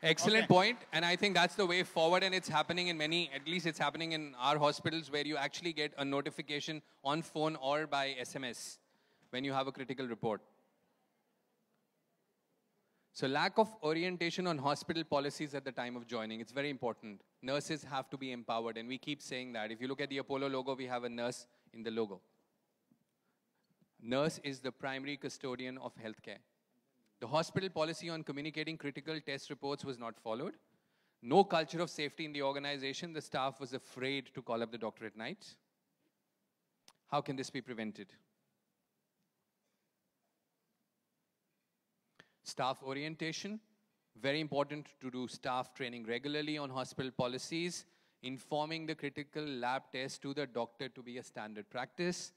Speaker 3: Excellent point, and I think that's the way forward, and it's happening in many, at least it's happening in our hospitals where you actually get a notification on phone or by SMS when you have a critical report. So lack of orientation on hospital policies at the time of joining, it's very important. Nurses have to be empowered, and we keep saying that. If you look at the Apollo logo, we have a nurse in the logo. Nurse is the primary custodian of healthcare. The hospital policy on communicating critical test reports was not followed. No culture of safety in the organization. The staff was afraid to call up the doctor at night. How can this be prevented? Staff orientation. Very important to do staff training regularly on hospital policies, informing the critical lab test to the doctor to be a standard practice,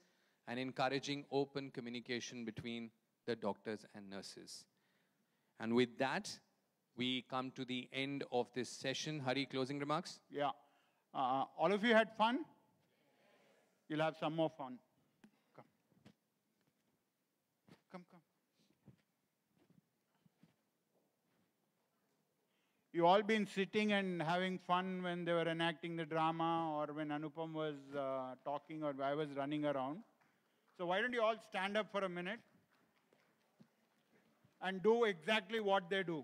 Speaker 3: and encouraging open communication between the doctors and nurses. And with that, we come to the end of this session. Hari, closing remarks?
Speaker 1: Yeah. All of you had fun? You'll have some more fun. Come. Come, come. You all been sitting and having fun when they were enacting the drama or when Anupam was talking or I was running around. So why don't you all stand up for a minute and do exactly what they do.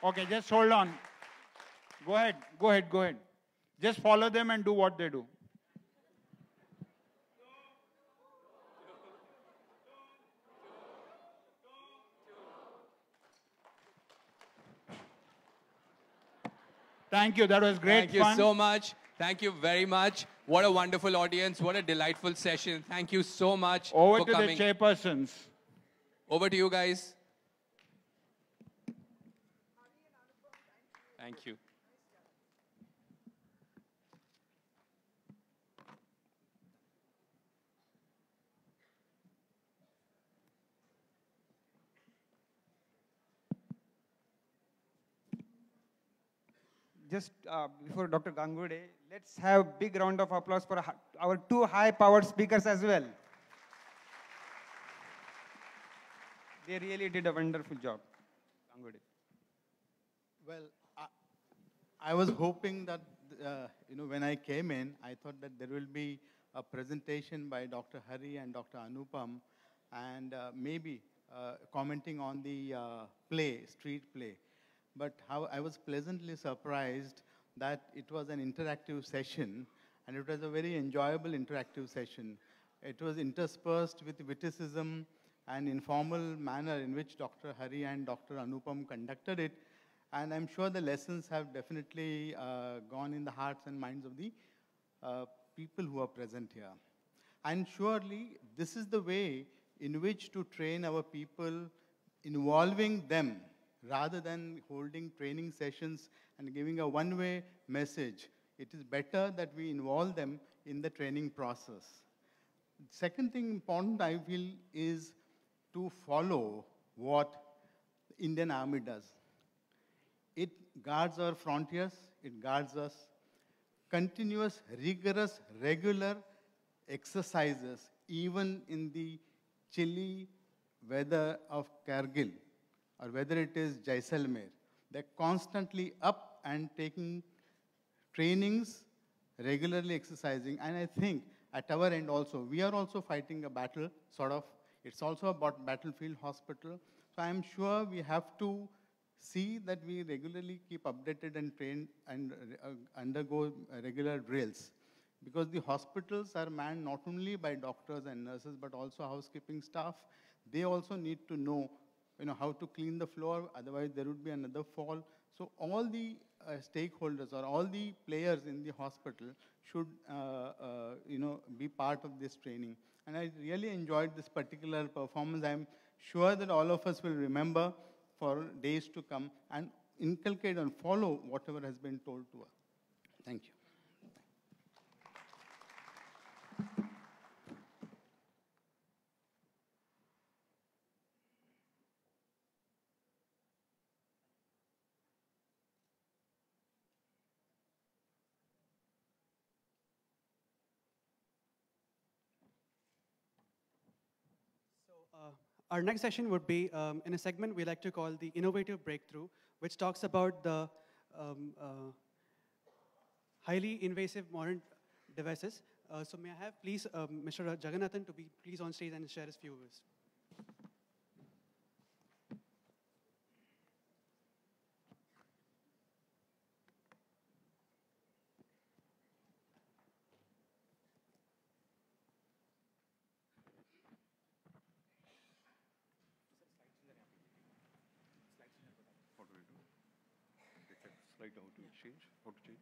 Speaker 1: Okay, just hold on. Go ahead, go ahead, go ahead. Just follow them and do what they do. Thank you, that was great
Speaker 3: Thank you
Speaker 1: fun.
Speaker 3: so much. Thank you very much. What a wonderful audience. What a delightful session. Thank you so much
Speaker 1: Over
Speaker 3: for
Speaker 1: to
Speaker 3: coming.
Speaker 1: the chairpersons.
Speaker 3: Over to you guys. Thank you.
Speaker 19: Just before Dr. Gangude, let's have a big round of applause for our two high-powered speakers as well. They really did a wonderful job. Gangude.
Speaker 20: Well, I was hoping that, when I came in, I thought that there will be a presentation by Dr. Hari and Dr. Anupam, and maybe commenting on the street play. But how I was pleasantly surprised that it was an interactive session, and it was a very enjoyable interactive session. It was interspersed with witticism and informal manner in which Dr. Hari and Dr. Anupam conducted it. And I'm sure the lessons have definitely gone in the hearts and minds of the people who are present here. And surely this is the way in which to train our people, involving them, rather than holding training sessions and giving a one-way message. It is better that we involve them in the training process. Second thing important, I feel, is to follow what the Indian Army does. It guards our frontiers, it guards us. Continuous, rigorous, regular exercises, even in the chilly weather of Kargil, or whether it is Jaisalmer, they're constantly up and taking trainings, regularly exercising. And I think at our end also, we are also fighting a battle, sort of. It's also about battlefield hospital. So I'm sure we have to see that we regularly keep updated and trained and undergo regular drills. Because the hospitals are manned not only by doctors and nurses, but also housekeeping staff. They also need to know how to clean the floor, otherwise there would be another fall. So all the stakeholders or all the players in the hospital should, be part of this training. And I really enjoyed this particular performance. I'm sure that all of us will remember for days to come and inculcate and follow whatever has been told to us. Thank you.
Speaker 21: Our next session would be in a segment we like to call the Innovative Breakthrough, which talks about the highly invasive modern devices So may I have please Mr. Jagannathan to be please on stage and share his views.
Speaker 2: What do we do? Slide how to change? How to change?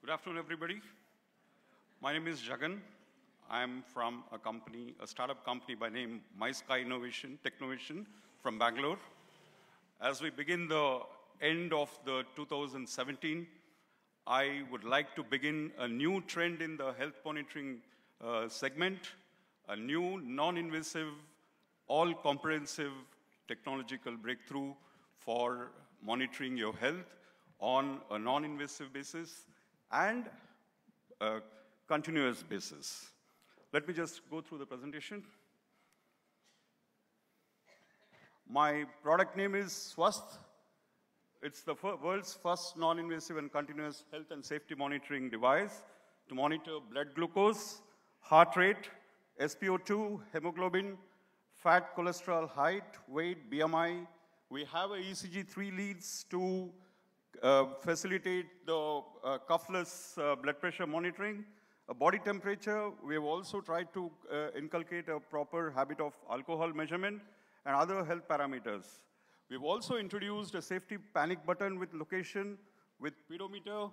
Speaker 2: Good afternoon, everybody. My name is Jagan. I'm from a company, a startup company by name MySky Innovation, Technovation from Bangalore. As we begin the end of the 2017, I would like to begin a new trend in the health monitoring segment, a new non-invasive, all-comprehensive technological breakthrough for monitoring your health on a non-invasive basis and a continuous basis. Let me just go through the presentation. My product name is Swasth. It's the world's first non-invasive and continuous health and safety monitoring device to monitor blood glucose, heart rate, SpO2, hemoglobin, fat, cholesterol, height, weight, BMI. We have a ECG3 leads to facilitate the cuffless blood pressure monitoring. A body temperature, we have also tried to inculcate a proper habit of alcohol measurement and other health parameters. We've also introduced a safety panic button with location, with pedometer,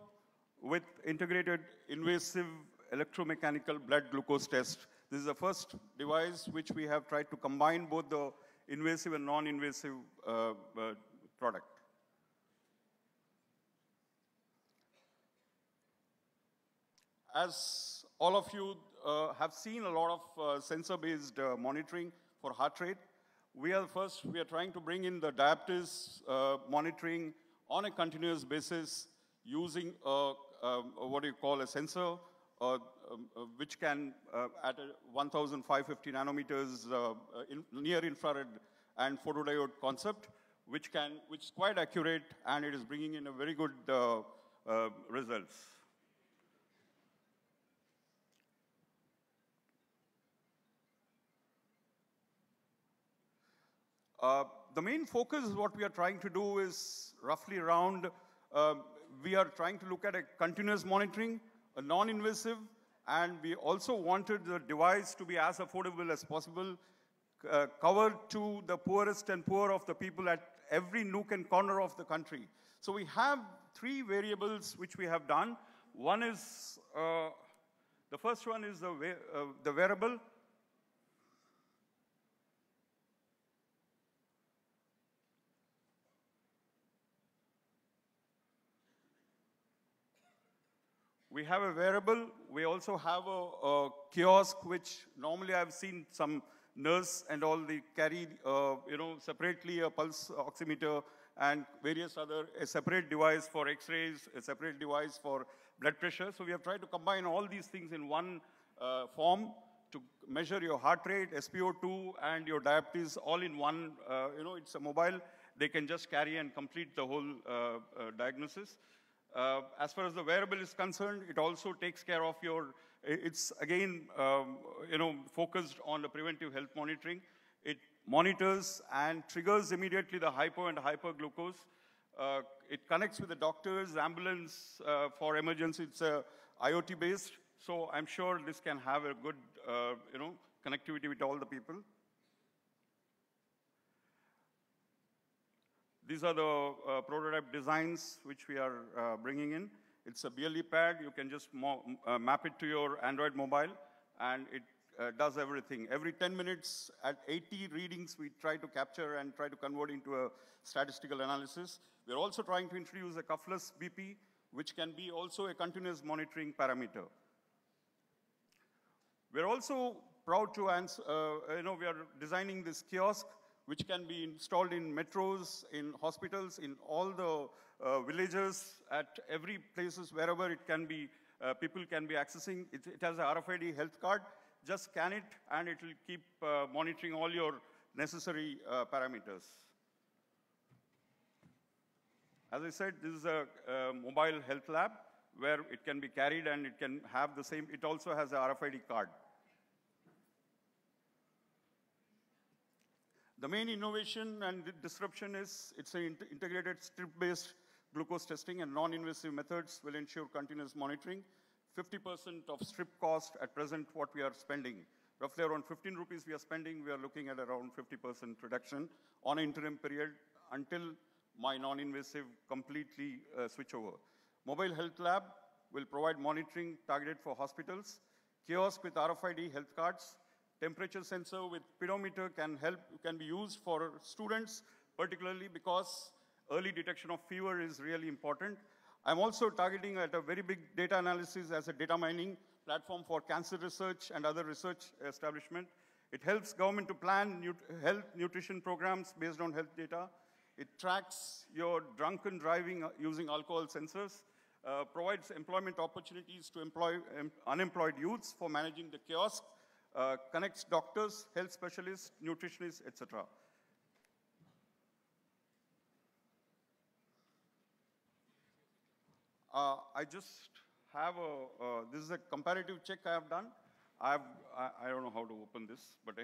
Speaker 2: with integrated invasive electromechanical blood glucose test. This is the first device which we have tried to combine both the invasive and non-invasive product. As all of you have seen a lot of sensor-based monitoring for heart rate, we are trying to bring in the diabetes monitoring on a continuous basis using what you call a sensor, which can, at 1,550 nanometers near infrared and photodiode concept, which is quite accurate, and it is bringing in a very good results. The main focus is what we are trying to do is roughly around, we are trying to look at a continuous monitoring, a non-invasive, and we also wanted the device to be as affordable as possible, covered to the poorest and poor of the people at every nook and corner of the country. So we have three variables which we have done. One is, the first one is the wearable. We have a wearable. We also have a kiosk, which normally I've seen some nurse and all they carry, separately a pulse oximeter and various other, a separate device for X-rays, a separate device for blood pressure. So we have tried to combine all these things in one form to measure your heart rate, SpO2, and your diabetes all in one. It's a mobile. They can just carry and complete the whole diagnosis. As far as the wearable is concerned, it also takes care of your, it's again, focused on the preventive health monitoring. It monitors and triggers immediately the hypo and hyperglucose. It connects with the doctors, ambulance for emergency. It's IoT based, so I'm sure this can have a good, connectivity with all the people. These are the prototype designs which we are bringing in. It's a BLE pad. You can just map it to your Android mobile, and it does everything. Every 10 minutes at 80 readings, we try to capture and try to convert into a statistical analysis. We're also trying to introduce a cuffless BP, which can be also a continuous monitoring parameter. We're also proud to answer, we are designing this kiosk, which can be installed in metros, in hospitals, in all the villages, at every places, wherever it can be, people can be accessing. It has a RFID health card. Just scan it, and it will keep monitoring all your necessary parameters. As I said, this is a mobile health lab where it can be carried and it can have the same, it also has a RFID card. The main innovation and disruption is it's an integrated strip-based glucose testing, and non-invasive methods will ensure continuous monitoring. 50% of strip cost at present, what we are spending. Roughly around 15 rupees we are spending, we are looking at around 50% reduction on an interim period until my non-invasive completely switch over. Mobile health lab will provide monitoring targeted for hospitals. Kiosk with RFID health cards. Temperature sensor with pedometer can be used for students, particularly because early detection of fever is really important. I'm also targeting at a very big data analysis as a data mining platform for cancer research and other research establishment. It helps government to plan health nutrition programs based on health data. It tracks your drunken driving using alcohol sensors, provides employment opportunities to employ unemployed youths for managing the kiosk, connects doctors, health specialists, nutritionists, etc. I just have this is a comparative check I have done. I don't know how to open this, but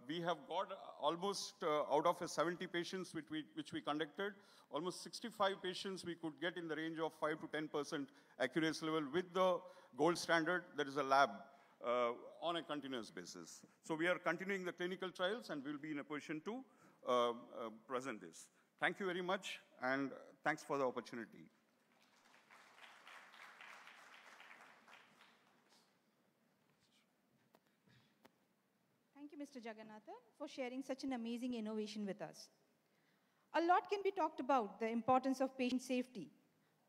Speaker 2: we have got almost out of 70 patients which we conducted, almost 65 patients we could get in the range of 5 to 10% accuracy level with the gold standard, that is a lab, on a continuous basis. So we are continuing the clinical trials and we'll be in a position to present this. Thank you very much, and thanks for the opportunity.
Speaker 4: Thank you, Mr. Jagannathan, for sharing such an amazing innovation with us. A lot can be talked about the importance of patient safety,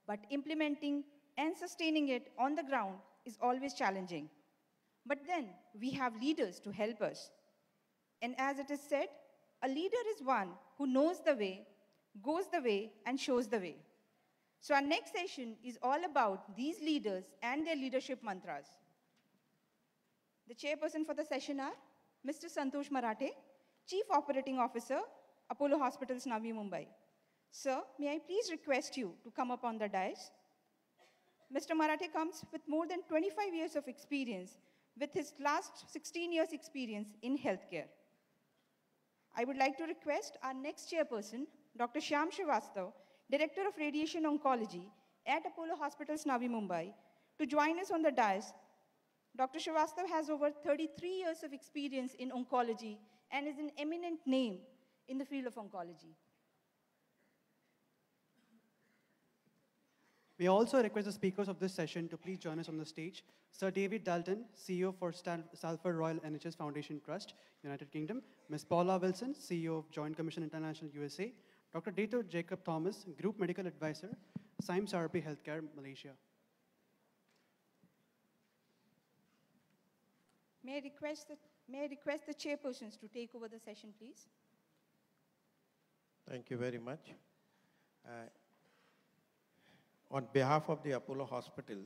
Speaker 4: but implementing and sustaining it on the ground is always challenging. But then we have leaders to help us. And as it is said, a leader is one who knows the way, goes the way, and shows the way. So our next session is all about these leaders and their leadership mantras. The chairperson for the session are Mr. Santosh Marathe, Chief Operating Officer, Apollo Hospitals, Navi Mumbai. Sir, may I please request you to come up on the dais? Mr. Marathe comes with more than 25 years of experience, with his last 16 years experience in healthcare. I would like to request our next chairperson, Dr. Shyam Srivastav, Director of Radiation Oncology at Apollo Hospitals, Navi Mumbai, to join us on the dais. Dr. Srivastav has over 33 years of experience in oncology and is an eminent name in the field of oncology.
Speaker 21: We also request the speakers of this session to please join us on the stage. Sir David Dalton, CEO for Salford Royal NHS Foundation Trust, United Kingdom. Ms. Paula Wilson, CEO of Joint Commission International, USA. Dr. Dato Jacob Thomas, Group Medical Advisor, Symes RP Healthcare, Malaysia.
Speaker 4: May I request the chairpersons to take over the session, please?
Speaker 12: Thank you very much. On behalf of the Apollo Hospital,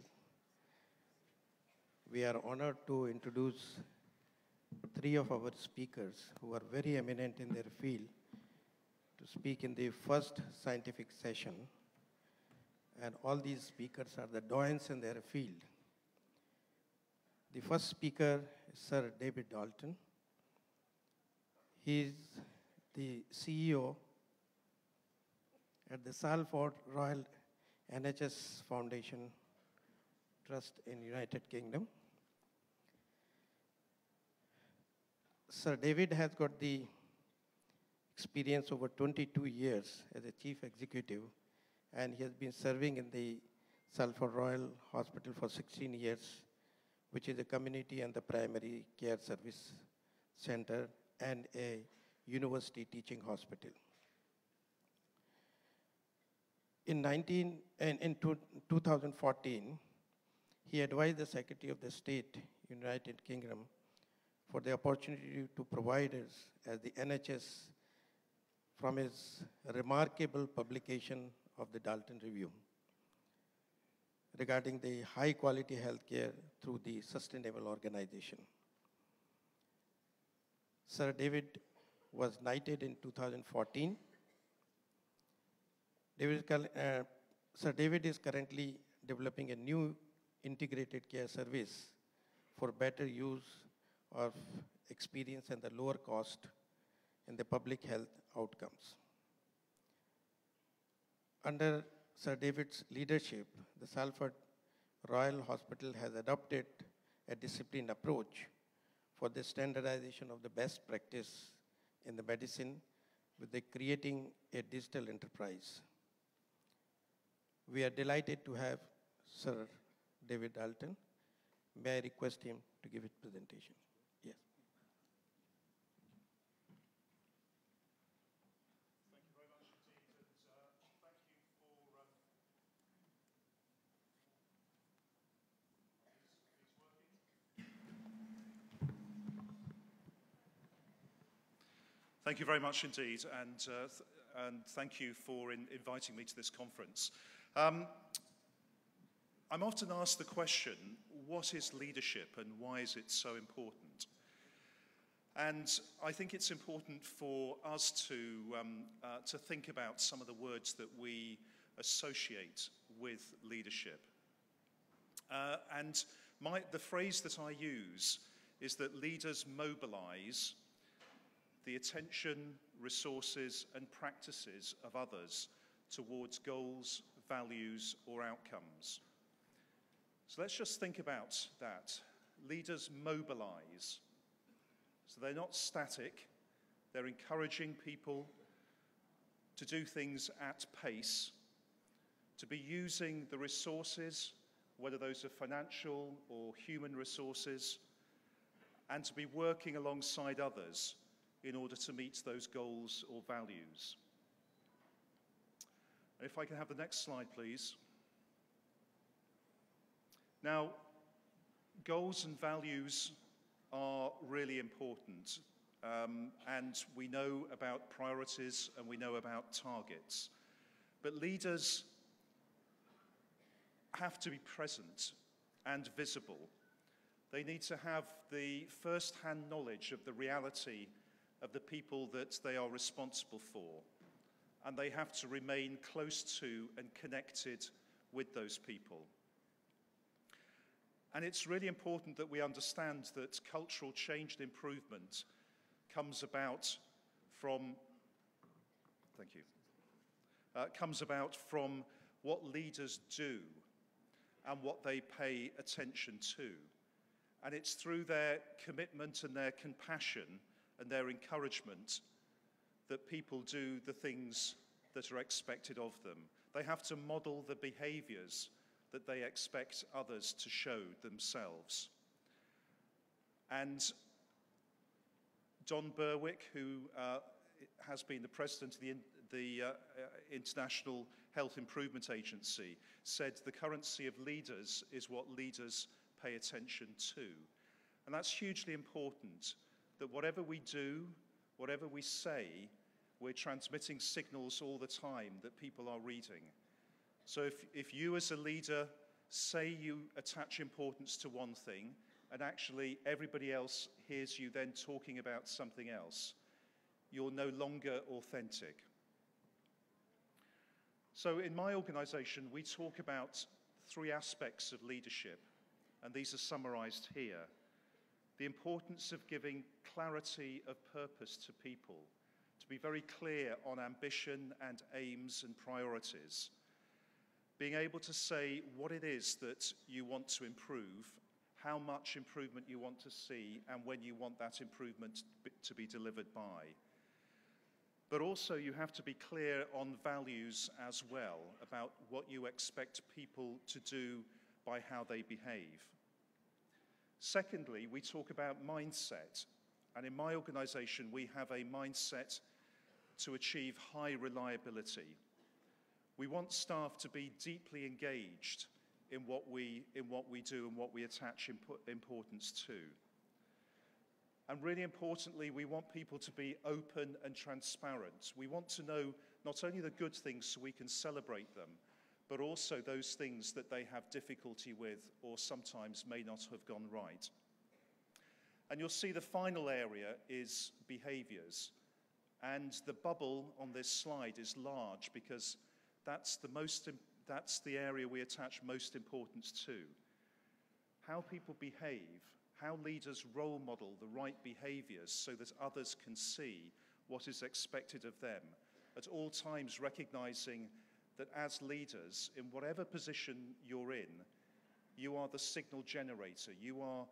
Speaker 12: we are honored to introduce 3 of our speakers who are very eminent in their field to speak in the first scientific session. And all these speakers are the doyens in their field. The first speaker is Sir David Dalton. He is the CEO at the Salford Royal NHS Foundation Trust in United Kingdom. Sir David has got the experience over 22 years as a chief executive, and he has been serving in the Salford Royal Hospital for 16 years, which is a community and the primary care service center and a university teaching hospital. In And in 2014, he advised the Secretary of the State, United Kingdom, for the opportunity to provide us as the NHS from his remarkable publication of the Dalton Review regarding the high quality healthcare through the sustainable organization. Sir David was knighted in 2014. Sir David is currently developing a new integrated care service for better use of experience and the lower cost in the public health outcomes. Under Sir David's leadership, the Salford Royal Hospital has adopted a disciplined approach for the standardization of the best practice in the medicine with the creating a digital enterprise. We are delighted to have Sir David Dalton. May I request him to give his presentation? Yes.
Speaker 6: Thank you very much indeed, and thank you for inviting me to this conference. I'm often asked the question, what is leadership and why is it so important? And I think it's important for us to think about some of the words that we associate with leadership. And the phrase that I use is that leaders mobilize the attention, resources, and practices of others towards goals, values, or outcomes. So let's just think about that. Leaders mobilize. So they're not static. They're encouraging people to do things at pace, to be using the resources, whether those are financial or human resources, and to be working alongside others in order to meet those goals or values. If I can have the next slide, please. Now, goals and values are really important, and we know about priorities and we know about targets. But leaders have to be present and visible. They need to have the first-hand knowledge of the reality of the people that they are responsible for. And they have to remain close to and connected with those people. And it's really important that we understand that cultural change and improvement comes about from, comes about from what leaders do and what they pay attention to. And it's through their commitment and their compassion and their encouragement that people do the things that are expected of them. They have to model the behaviors that they expect others to show themselves. And Don Berwick, who has been the president of the International Health Improvement Agency, said the currency of leaders is what leaders pay attention to. And that's hugely important, that whatever we do, whatever we say, we're transmitting signals all the time that people are reading. So if you as a leader say you attach importance to one thing, and actually everybody else hears you then talking about something else, you're no longer authentic. So in my organization, we talk about 3 aspects of leadership, and these are summarized here. The importance of giving clarity of purpose to people, to be very clear on ambition and aims and priorities. Being able to say what it is that you want to improve, how much improvement you want to see, and when you want that improvement to be delivered by. But also you have to be clear on values as well, about what you expect people to do by how they behave. Secondly, we talk about mindset. And in my organization, we have a mindset to achieve high reliability. We want staff to be deeply engaged in what we do and what we attach importance to. And really importantly, we want people to be open and transparent. We want to know not only the good things so we can celebrate them, but also those things that they have difficulty with or sometimes may not have gone right. And you'll see the final area is behaviors. And the bubble on this slide is large because that's the area we attach most importance to. How people behave, how leaders role model the right behaviors so that others can see what is expected of them, at all times recognizing that as leaders, in whatever position you're in, you are the signal generator. You are,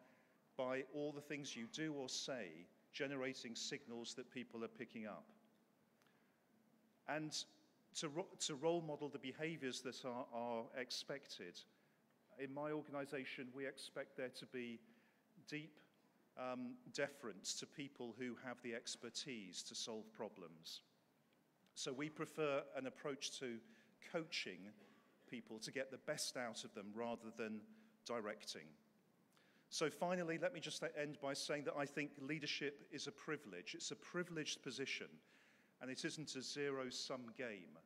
Speaker 6: by all the things you do or say, generating signals that people are picking up. And to role model the behaviors that are expected, in my organization, we expect there to be deep deference to people who have the expertise to solve problems. So we prefer an approach to coaching people to get the best out of them rather than directing. So finally, let me just end by saying that I think leadership is a privilege. It's a privileged position, and it isn't a zero-sum game.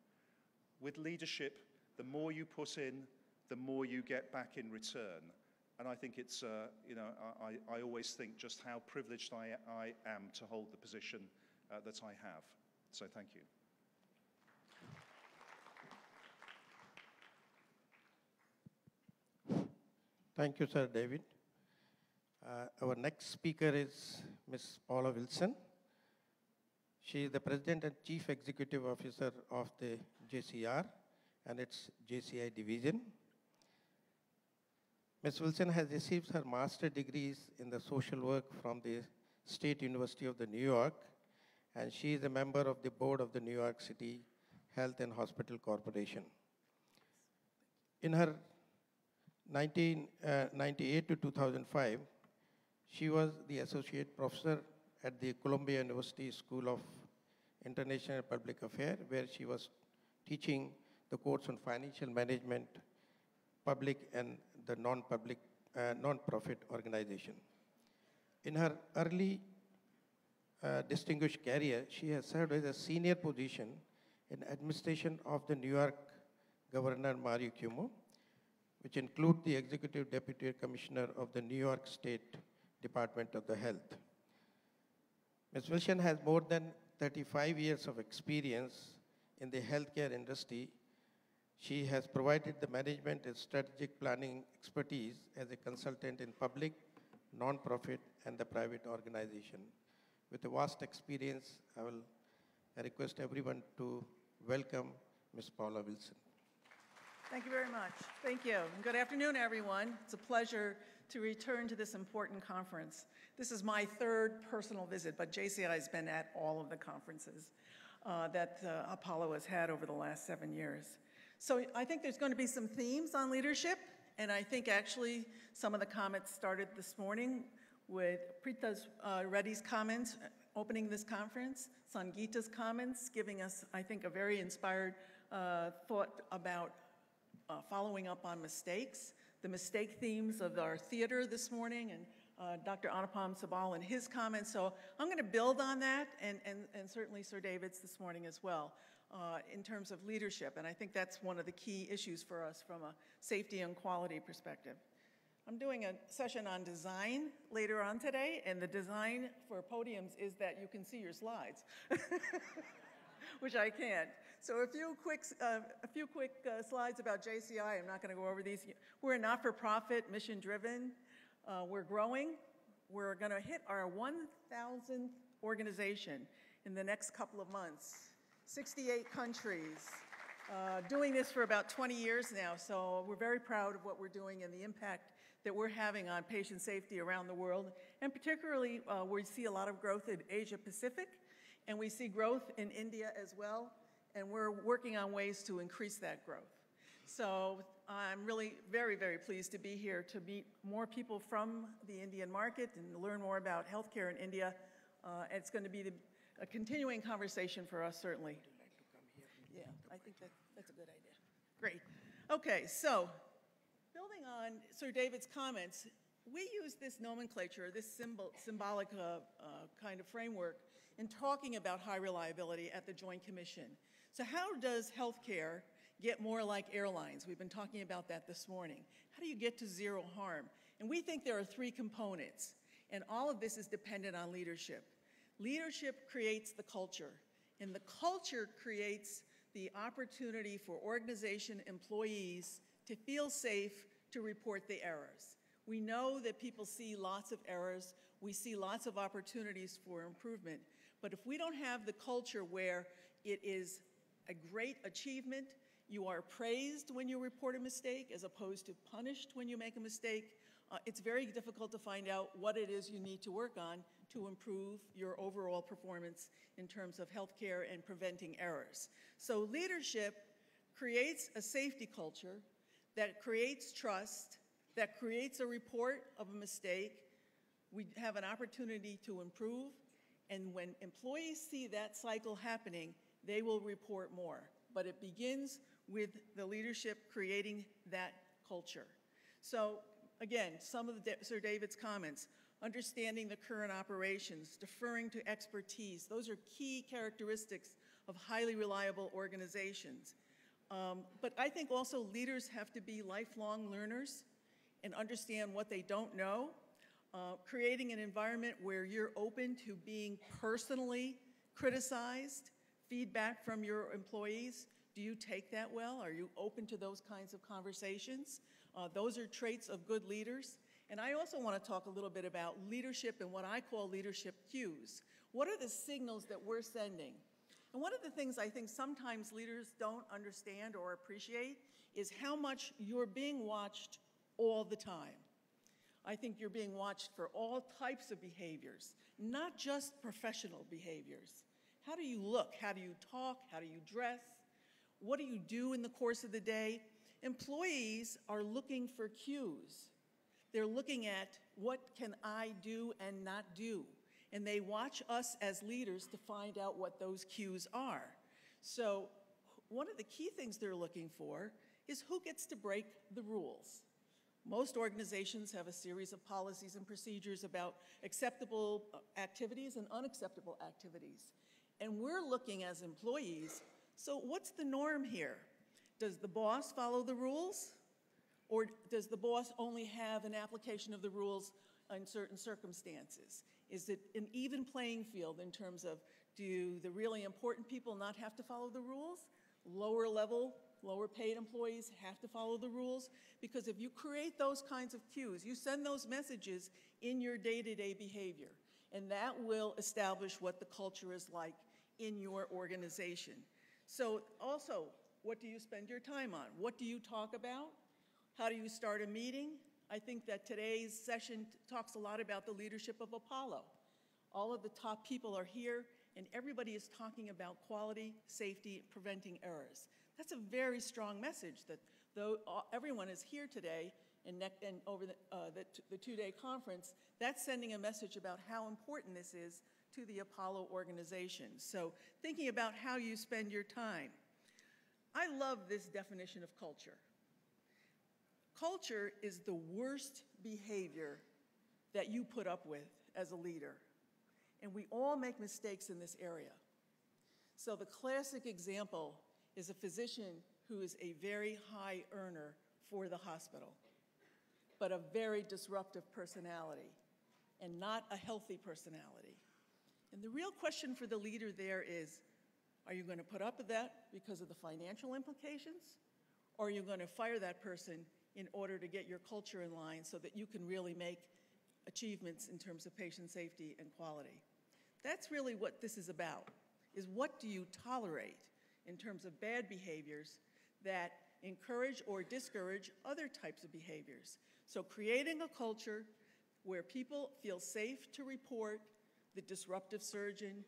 Speaker 6: With leadership, the more you put in, the more you get back in return. And I think it's, I always think just how privileged I am to hold the position that I have. So thank you.
Speaker 12: Thank you, Sir David. Our next speaker is Ms. Paula Wilson. She is the President and Chief Executive Officer of the JCR and its JCI division. Ms. Wilson has received her master's degrees in the social work from the State University of New York, and she is a member of the board of the New York City Health and Hospital Corporation. In her 1998 to 2005, she was the associate professor at the Columbia University School of International Public Affairs, where she was teaching the course on financial management, public and the non-profit organization. In her early distinguished career, she has served as a senior position in administration of the New York Governor Mario Cuomo, which include the Executive Deputy Commissioner of the New York State Department of the Health. Ms. Wilson has more than 35 years of experience in the healthcare industry. She has provided the management and strategic planning expertise as a consultant in public, non-profit, and the private organization. With a vast experience, I request everyone to welcome Ms. Paula Wilson.
Speaker 8: Thank you very much. Thank you. And good afternoon, everyone. It's a pleasure to return to this important conference. This is my third personal visit, but JCI has been at all of the conferences that Apollo has had over the last 7 years. So I think there's going to be some themes on leadership, and I think actually some of the comments started this morning with Preeta Reddy's comments opening this conference, Sangeeta's comments giving us, I think, a very inspired thought about following up on mistakes, the mistake themes of our theater this morning, and Dr. Anupam Sabal and his comments. So I'm going to build on that, and certainly Sir David's this morning as well, in terms of leadership. And I think that's one of the key issues for us from a safety and quality perspective. I'm doing a session on design later on today, and the design for podiums is that you can see your slides, which I can't. So a few quick slides about JCI. I'm not going to go over these. We're a not-for-profit, mission-driven. We're growing. We're going to hit our 1,000th organization in the next couple of months. 68 countries. Doing this for about 20 years now, so we're very proud of what we're doing and the impact that we're having on patient safety around the world. And particularly, we see a lot of growth in Asia Pacific, and we see growth in India as well. And we're working on ways to increase that growth. So I'm really very, very pleased to be here to meet more people from the Indian market and learn more about healthcare in India. It's going to be a continuing conversation for us, certainly. Would you like to come here? Yeah, I think that's a good idea. Great. Okay, so building on Sir David's comments, we use this nomenclature, this symbolic kind of framework in talking about high reliability at the Joint Commission. So how does healthcare get more like airlines? We've been talking about that this morning. How do you get to zero harm? And we think there are three components, and all of this is dependent on leadership. Leadership creates the culture, and the culture creates the opportunity for organization employees to feel safe to report the errors. We know that people see lots of errors. We see lots of opportunities for improvement. But if we don't have the culture where it is a great achievement, you are praised when you report a mistake as opposed to punished when you make a mistake, it's very difficult to find out what it is you need to work on to improve your overall performance in terms of healthcare and preventing errors. So leadership creates a safety culture that creates trust, that creates a report of a mistake. We have an opportunity to improve, and when employees see that cycle happening, they will report more. But it begins with the leadership creating that culture. So again, some of Sir David's comments, understanding the current operations, deferring to expertise, those are key characteristics of highly reliable organizations. But I think also leaders have to be lifelong learners and understand what they don't know. Creating an environment where you're open to being personally criticized, feedback from your employees. Do you take that well? Are you open to those kinds of conversations? Those are traits of good leaders. And I also want to talk a little bit about leadership and what I call leadership cues. What are the signals that we're sending? And one of the things I think sometimes leaders don't understand or appreciate is how much you're being watched all the time. I think you're being watched for all types of behaviors, not just professional behaviors. How do you look? How do you talk? How do you dress? What do you do in the course of the day? Employees are looking for cues. They're looking at what can I do and not do. And they watch us as leaders to find out what those cues are. So one of the key things they're looking for is who gets to break the rules. Most organizations have a series of policies and procedures about acceptable activities and unacceptable activities. And we're looking as employees, so what's the norm here? Does the boss follow the rules? Or does the boss only have an application of the rules in certain circumstances? Is it an even playing field in terms of, do the really important people not have to follow the rules? Lower level, lower paid employees have to follow the rules? Because if you create those kinds of cues, you send those messages in your day-to-day behavior, and that will establish what the culture is like in your organization. So also, what do you spend your time on? What do you talk about? How do you start a meeting? I think that today's session talks a lot about the leadership of Apollo. All of the top people are here, and everybody is talking about quality, safety, preventing errors. That's a very strong message that though everyone is here today and over the two-day conference, that's sending a message about how important this is to the Apollo organization. So thinking about how you spend your time. I love this definition of culture. Culture is the worst behavior that you put up with as a leader. And we all make mistakes in this area. So the classic example is a physician who is a very high earner for the hospital, but a very disruptive personality and not a healthy personality. And the real question for the leader there is, are you going to put up with that because of the financial implications? Or are you going to fire that person in order to get your culture in line so that you can really make achievements in terms of patient safety and quality? That's really what this is about, is what do you tolerate in terms of bad behaviors that encourage or discourage other types of behaviors. So creating a culture where people feel safe to report the disruptive surgeon,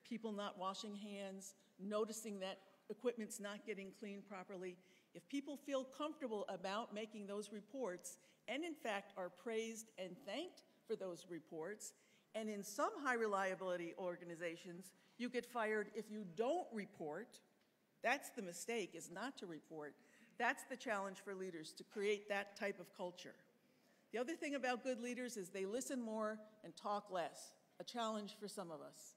Speaker 8: people not washing hands, noticing that equipment's not getting cleaned properly. If people feel comfortable about making those reports and in fact are praised and thanked for those reports, and in some high reliability organizations, you get fired if you don't report. That's the mistake, is not to report. That's the challenge for leaders, to create that type of culture. The other thing about good leaders is they listen more and talk less, a challenge for some of us.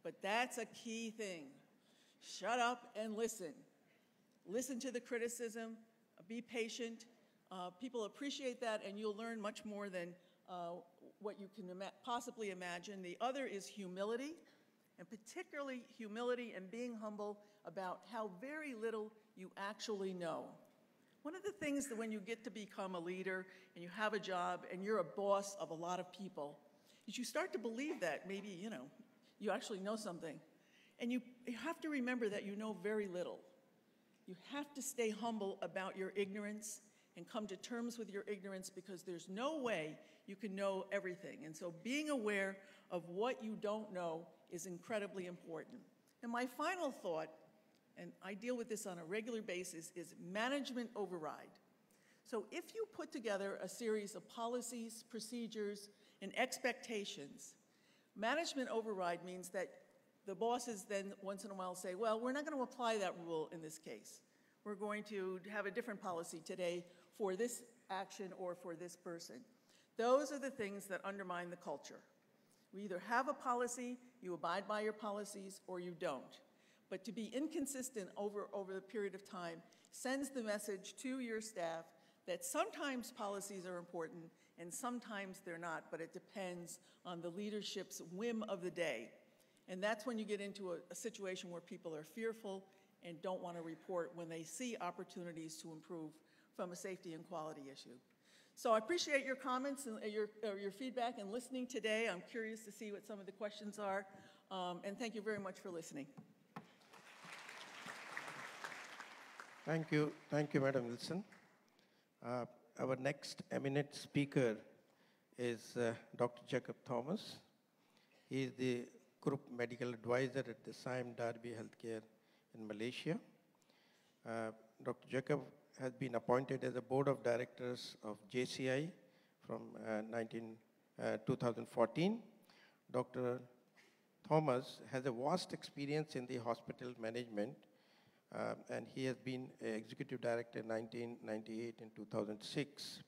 Speaker 8: But that's a key thing. Shut up and listen. Listen to the criticism, be patient. People appreciate that, and you'll learn much more than what you can possibly imagine. The other is humility, and particularly humility and being humble about how very little you actually know. One of the things that when you get to become a leader and you have a job and you're a boss of a lot of people is you start to believe that maybe, you actually know something. And you have to remember that you know very little. You have to stay humble about your ignorance and come to terms with your ignorance, because there's no way you can know everything. And so being aware of what you don't know is incredibly important. And my final thought, and I deal with this on a regular basis, is management override. So if you put together a series of policies, procedures, and expectations, management override means that the bosses then once in a while say, well, we're not going to apply that rule in this case. We're going to have a different policy today for this action or for this person. Those are the things that undermine the culture. We either have a policy, you abide by your policies, or you don't. But to be inconsistent over the period of time sends the message to your staff that sometimes policies are important and sometimes they're not, but it depends on the leadership's whim of the day. And that's when you get into a situation where people are fearful and don't want to report when they see opportunities to improve from a safety and quality issue. So I appreciate your comments and your feedback and listening today. I'm curious to see what some of the questions are. And thank you very much for listening.
Speaker 12: Thank you, Madam Wilson. Our next eminent speaker is Dr. Jacob Thomas. He is the Group Medical Advisor at the Sime Darby Healthcare in Malaysia. Dr. Jacob has been appointed as a Board of Directors of JCI from 2014. Dr. Thomas has a vast experience in the hospital management, and he has been Executive Director in 1998 and 2006.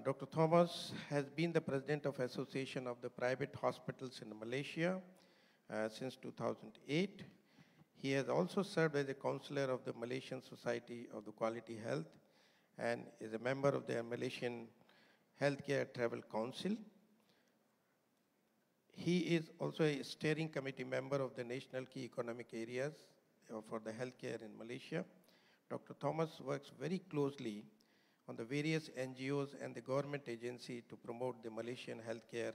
Speaker 12: Dr. Thomas has been the President of Association of the Private Hospitals in Malaysia since 2008. He has also served as a counselor of the Malaysian Society of the Quality Health and is a member of the Malaysian Healthcare Travel Council. He is also a steering committee member of the National Key Economic Areas for the healthcare in Malaysia. Dr. Thomas works very closely on the various NGOs and the government agency to promote the Malaysian healthcare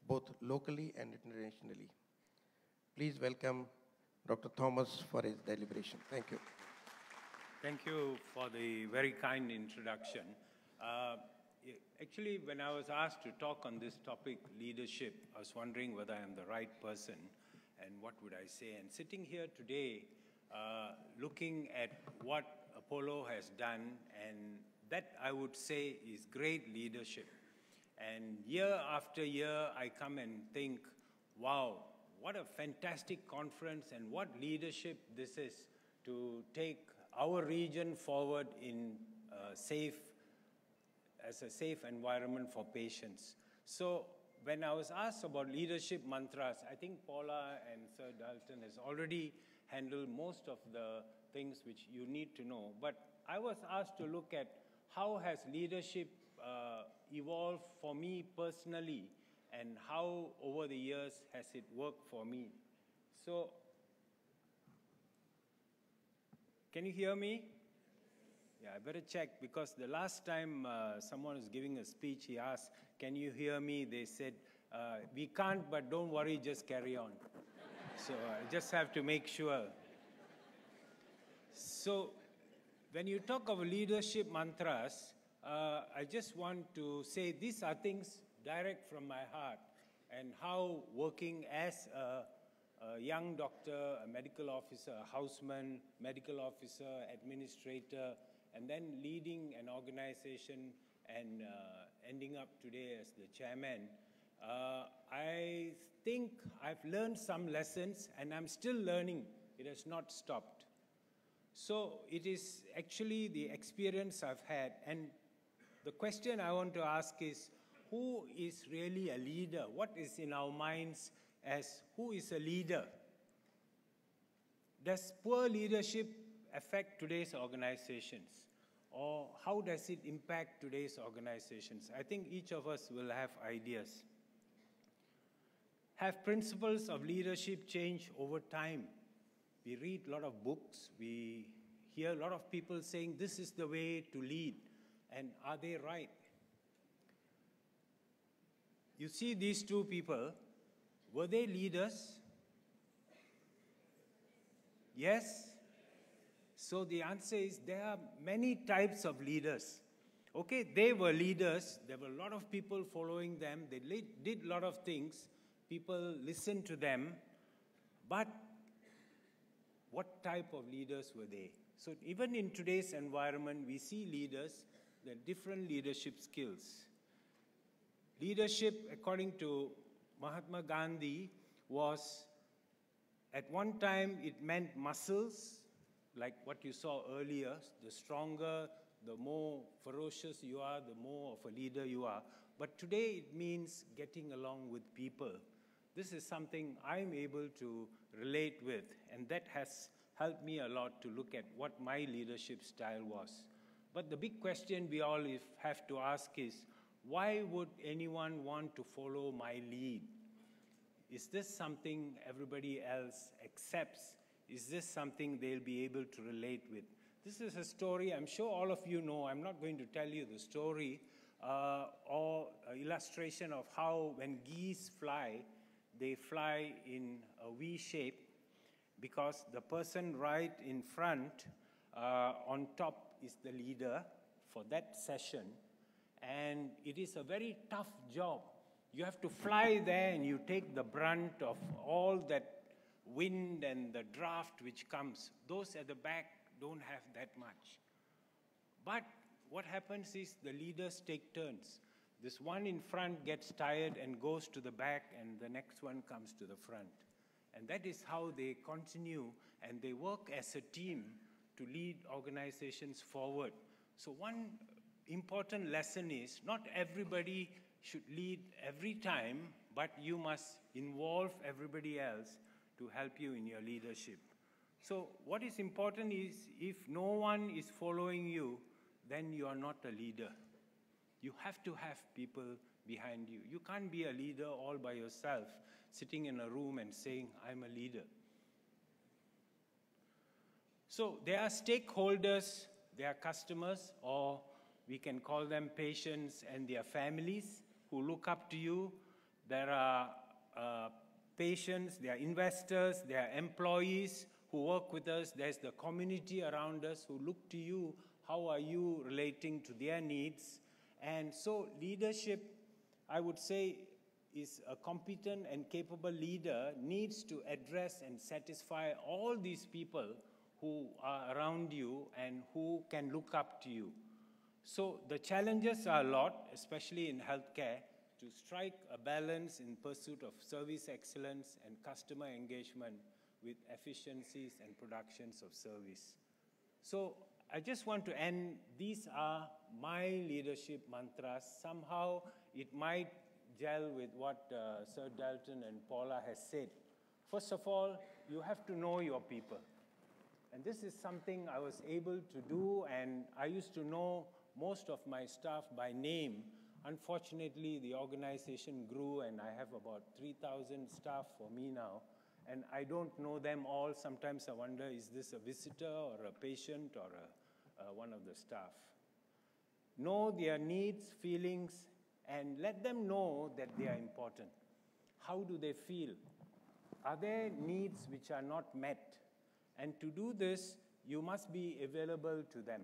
Speaker 12: both locally and internationally. Please welcome Dr. Thomas for his deliberation. Thank you.
Speaker 9: Thank you for the very kind introduction. Actually, when I was asked to talk on this topic, leadership, I was wondering whether I'm the right person and what would I say. And sitting here today, looking at what Apollo has done, and that I would say is great leadership. And year after year, I come and think, wow, what a fantastic conference and what leadership this is to take our region forward in as a safe environment for patients. So when I was asked about leadership mantras, I think Paula and Sir Dalton has already handled most of the things which you need to know. But I was asked to look at how has leadership evolved for me personally, and how over the years has it worked for me. So, can you hear me? Yeah, I better check, because the last time someone was giving a speech, he asked, can you hear me? They said, we can't, but don't worry, just carry on. So I just have to make sure. So when you talk of leadership mantras, I just want to say these are things direct from my heart, and how working as a young doctor, a medical officer, a houseman, medical officer, administrator, and then leading an organization and ending up today as the chairman, I think I've learned some lessons, and I'm still learning. It has not stopped. So it is actually the experience I've had. And the question I want to ask is, who is really a leader? What is in our minds as who is a leader? Does poor leadership affect today's organizations? Or how does it impact today's organizations? I think each of us will have ideas. Have principles of leadership changed over time? We read a lot of books, we hear a lot of people saying this is the way to lead, and are they right? You see these two people, were they leaders? Yes? So the answer is there are many types of leaders. Okay, they were leaders, there were a lot of people following them, they did a lot of things, people listened to them, but what type of leaders were they? So even in today's environment, we see leaders, there are different leadership skills. Leadership, according to Mahatma Gandhi, was at one time it meant muscles, like what you saw earlier. The stronger, the more ferocious you are, the more of a leader you are. But today it means getting along with people. This is something I'm able to relate with, and that has helped me a lot to look at what my leadership style was. But the big question we all have to ask is, why would anyone want to follow my lead? Is this something everybody else accepts? Is this something they'll be able to relate with? This is a story I'm sure all of you know. I'm not going to tell you the story or illustration of how when geese fly, they fly in a V shape because the person right in front on top is the leader for that session. And it is a very tough job. You have to fly there and you take the brunt of all that wind and the draft which comes. Those at the back don't have that much. But what happens is the leaders take turns. This one in front gets tired and goes to the back, and the next one comes to the front. And that is how they continue, and they work as a team to lead organizations forward. So one important lesson is not everybody should lead every time, but you must involve everybody else to help you in your leadership. So what is important is if no one is following you, then you are not a leader. You have to have people behind you. You can't be a leader all by yourself, sitting in a room and saying, I'm a leader. So there are stakeholders, there are customers, or we can call them patients and their families who look up to you. There are patients, there are investors, there are employees who work with us. There's the community around us who look to you. How are you relating to their needs? And so leadership, I would say, is a competent and capable leader needs to address and satisfy all these people who are around you and who can look up to you. So the challenges are a lot, especially in healthcare, to strike a balance in pursuit of service excellence and customer engagement with efficiencies and productions of service. So I just want to end, these are my leadership mantras. Somehow it might gel with what Sir Dalton and Paula has said. First of all, you have to know your people. And this is something I was able to do, and I used to know most of my staff by name. Unfortunately, the organization grew, and I have about 3,000 staff for me now. And I don't know them all. Sometimes I wonder, is this a visitor or a patient or one of the staff? Know their needs, feelings, and let them know that they are important. How do they feel? Are there needs which are not met? And to do this, you must be available to them.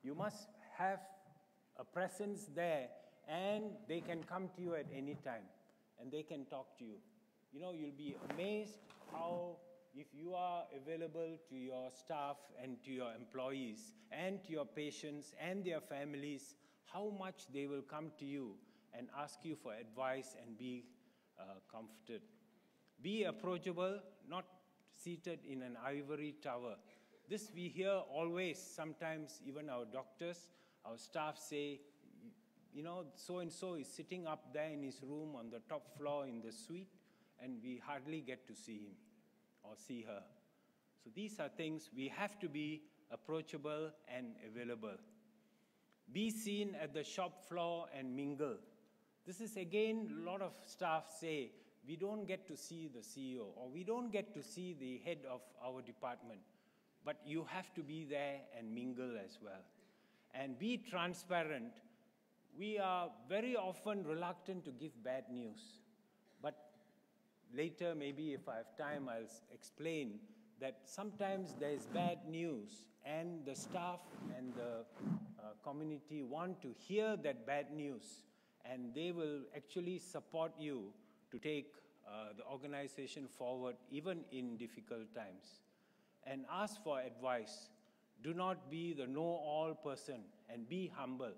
Speaker 9: You must have a presence there, and they can come to you at any time, and they can talk to you. You know, you'll be amazed how, if you are available to your staff and to your employees and to your patients and their families, how much they will come to you and ask you for advice and be comforted. Be approachable, not seated in an ivory tower. This we hear always, sometimes even our doctors, our staff say, you know, so-and-so is sitting up there in his room on the top floor in the suite, and we hardly get to see him or see her. So these are things we have to be approachable and available. Be seen at the shop floor and mingle. This is again, a lot of staff say, we don't get to see the CEO or we don't get to see the head of our department, but you have to be there and mingle as well. And be transparent. We are very often reluctant to give bad news, but later, maybe if I have time, I'll explain that sometimes there is bad news and the staff and the community want to hear that bad news, and they will actually support you to take the organization forward even in difficult times. And ask for advice. Do not be the know-all person, and be humble.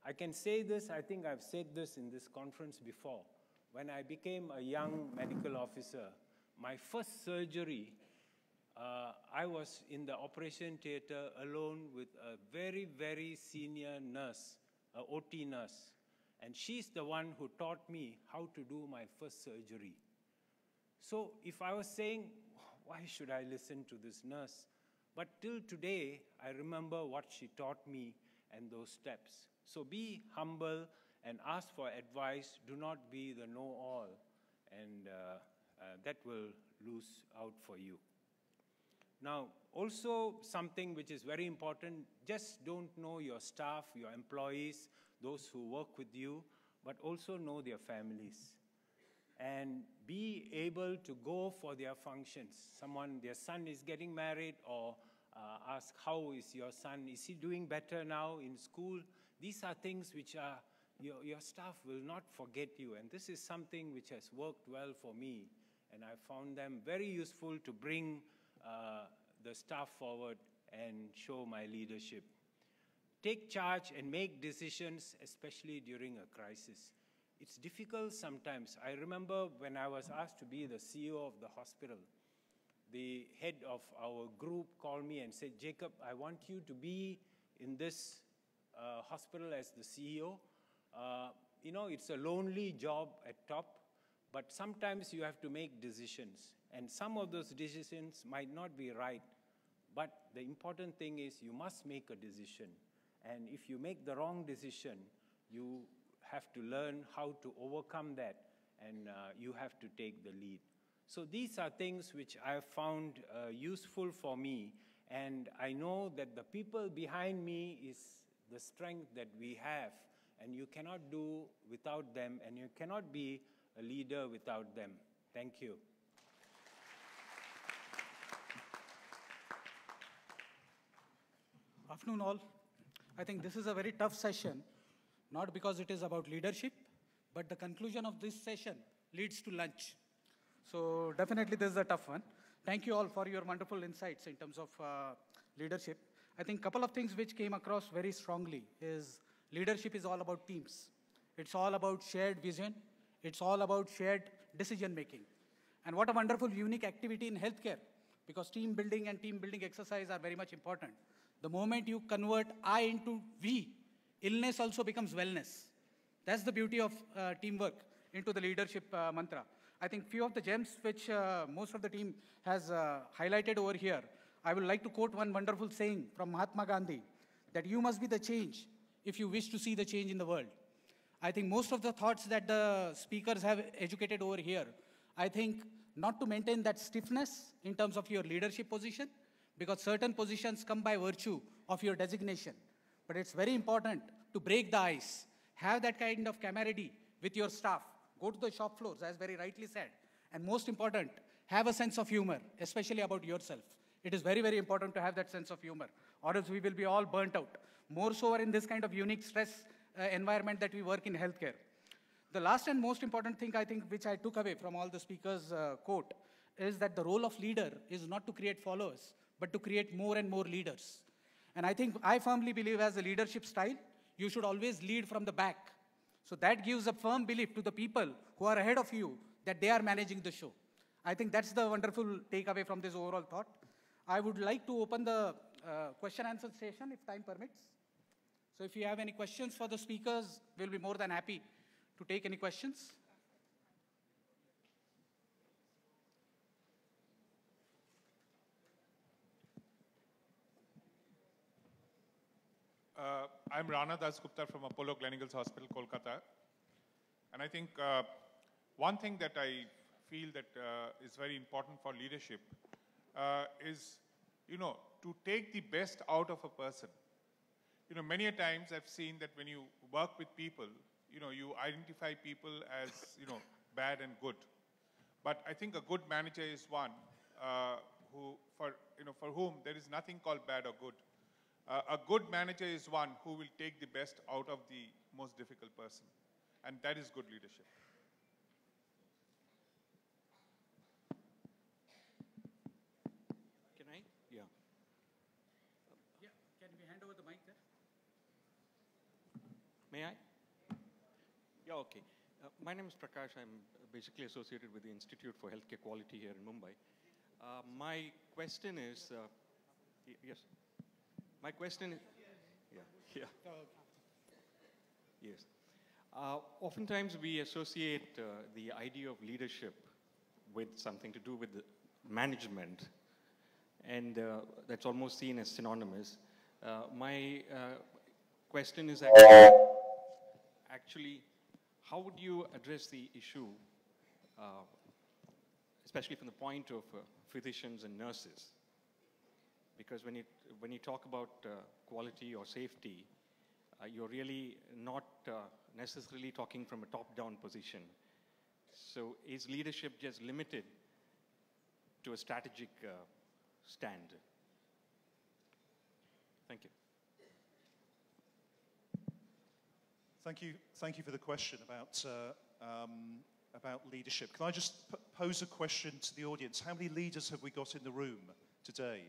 Speaker 9: I can say this, I think I've said this in this conference before. When I became a young medical officer, my first surgery, I was in the operation theater alone with a very, very senior nurse, a OT nurse. And she's the one who taught me how to do my first surgery. So if I was saying, why should I listen to this nurse? But till today, I remember what she taught me and those steps. So be humble and ask for advice. Do not be the know-all, and that will lose out for you. Now, also something which is very important, just don't know your staff, your employees, those who work with you, but also know their families. And be able to go for their functions. Their son is getting married, or ask, how is your son? Is he doing better now in school? These are things which are, your staff will not forget you. And this is something which has worked well for me. And I found them very useful to bring the staff forward and show my leadership. Take charge and make decisions, especially during a crisis. It's difficult sometimes. I remember when I was asked to be the CEO of the hospital, the head of our group called me and said, Jacob, I want you to be in this hospital as the CEO. You know, it's a lonely job at top, but sometimes you have to make decisions. And some of those decisions might not be right, but the important thing is you must make a decision. And if you make the wrong decision, you have to learn how to overcome that, and you have to take the lead. So these are things which I have found useful for me, and I know that the people behind me is the strength that we have, and you cannot do without them, and you cannot be a leader without them. Thank you.
Speaker 11: Afternoon all. I think this is a very tough session, not because it is about leadership, but the conclusion of this session leads to lunch. So definitely this is a tough one. Thank you all for your wonderful insights in terms of leadership. I think a couple of things which came across very strongly is leadership is all about teams. It's all about shared vision. It's all about shared decision making. And what a wonderful, unique activity in healthcare, because team building and team building exercise are very much important. The moment you convert I into we, illness also becomes wellness. That's the beauty of teamwork into the leadership mantra. I think few of the gems which most of the team has highlighted over here, I would like to quote one wonderful saying from Mahatma Gandhi, that you must be the change if you wish to see the change in the world. I think most of the thoughts that the speakers have educated over here, I think not to maintain that stiffness in terms of your leadership position, because certain positions come by virtue of your designation. But it's very important to break the ice, have that kind of camaraderie with your staff, go to the shop floors, as very rightly said, and most important, have a sense of humor, especially about yourself. It is very, very important to have that sense of humor, or else we will be all burnt out. More so in this kind of unique stress environment that we work in healthcare. The last and most important thing, I think, which I took away from all the speakers' quote, is that the role of leader is not to create followers, but to create more and more leaders. And I firmly believe as a leadership style, you should always lead from the back. So that gives a firm belief to the people who are ahead of you that they are managing the show. I think that's the wonderful takeaway from this overall thought. I would like to open the question answer session if time permits. So if you have any questions for the speakers, we'll be more than happy to take any questions.
Speaker 5: I'm Rana Dasgupta from Apollo Gleneagles Hospital, Kolkata. And I think one thing that I feel that is very important for leadership is, to take the best out of a person. Many a times I've seen that when you work with people, you identify people as, bad and good. But I think a good manager is one for whom there is nothing called bad or good. A good manager is one who will take the best out of the most difficult person. And that is good leadership.
Speaker 13: Can I? Yeah.
Speaker 11: Yeah, can we hand over the mic there?
Speaker 13: May I? Yeah, okay. My name is Prakash. I'm basically associated with the Institute for Healthcare Quality here in Mumbai. My question is, yes. My question is, yeah. Yes. Oftentimes we associate the idea of leadership with something to do with the management, and that's almost seen as synonymous. My question is actually, how would you address the issue, especially from the point of physicians and nurses? Because when you talk about quality or safety, you're really not necessarily talking from a top-down position. So is leadership just limited to a strategic stand? Thank you.
Speaker 6: Thank you for the question about leadership. Can I just pose a question to the audience? How many leaders have we got in the room today?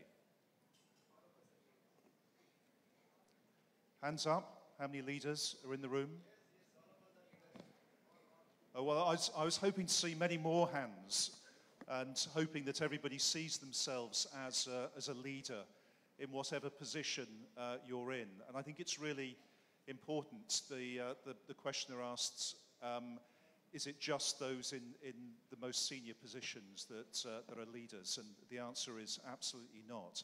Speaker 6: Hands up. How many leaders are in the room? Oh, well, I was hoping to see many more hands and hoping that everybody sees themselves as a leader in whatever position you're in. And I think it's really important. The questioner asks, is it just those in the most senior positions that are leaders? And the answer is absolutely not.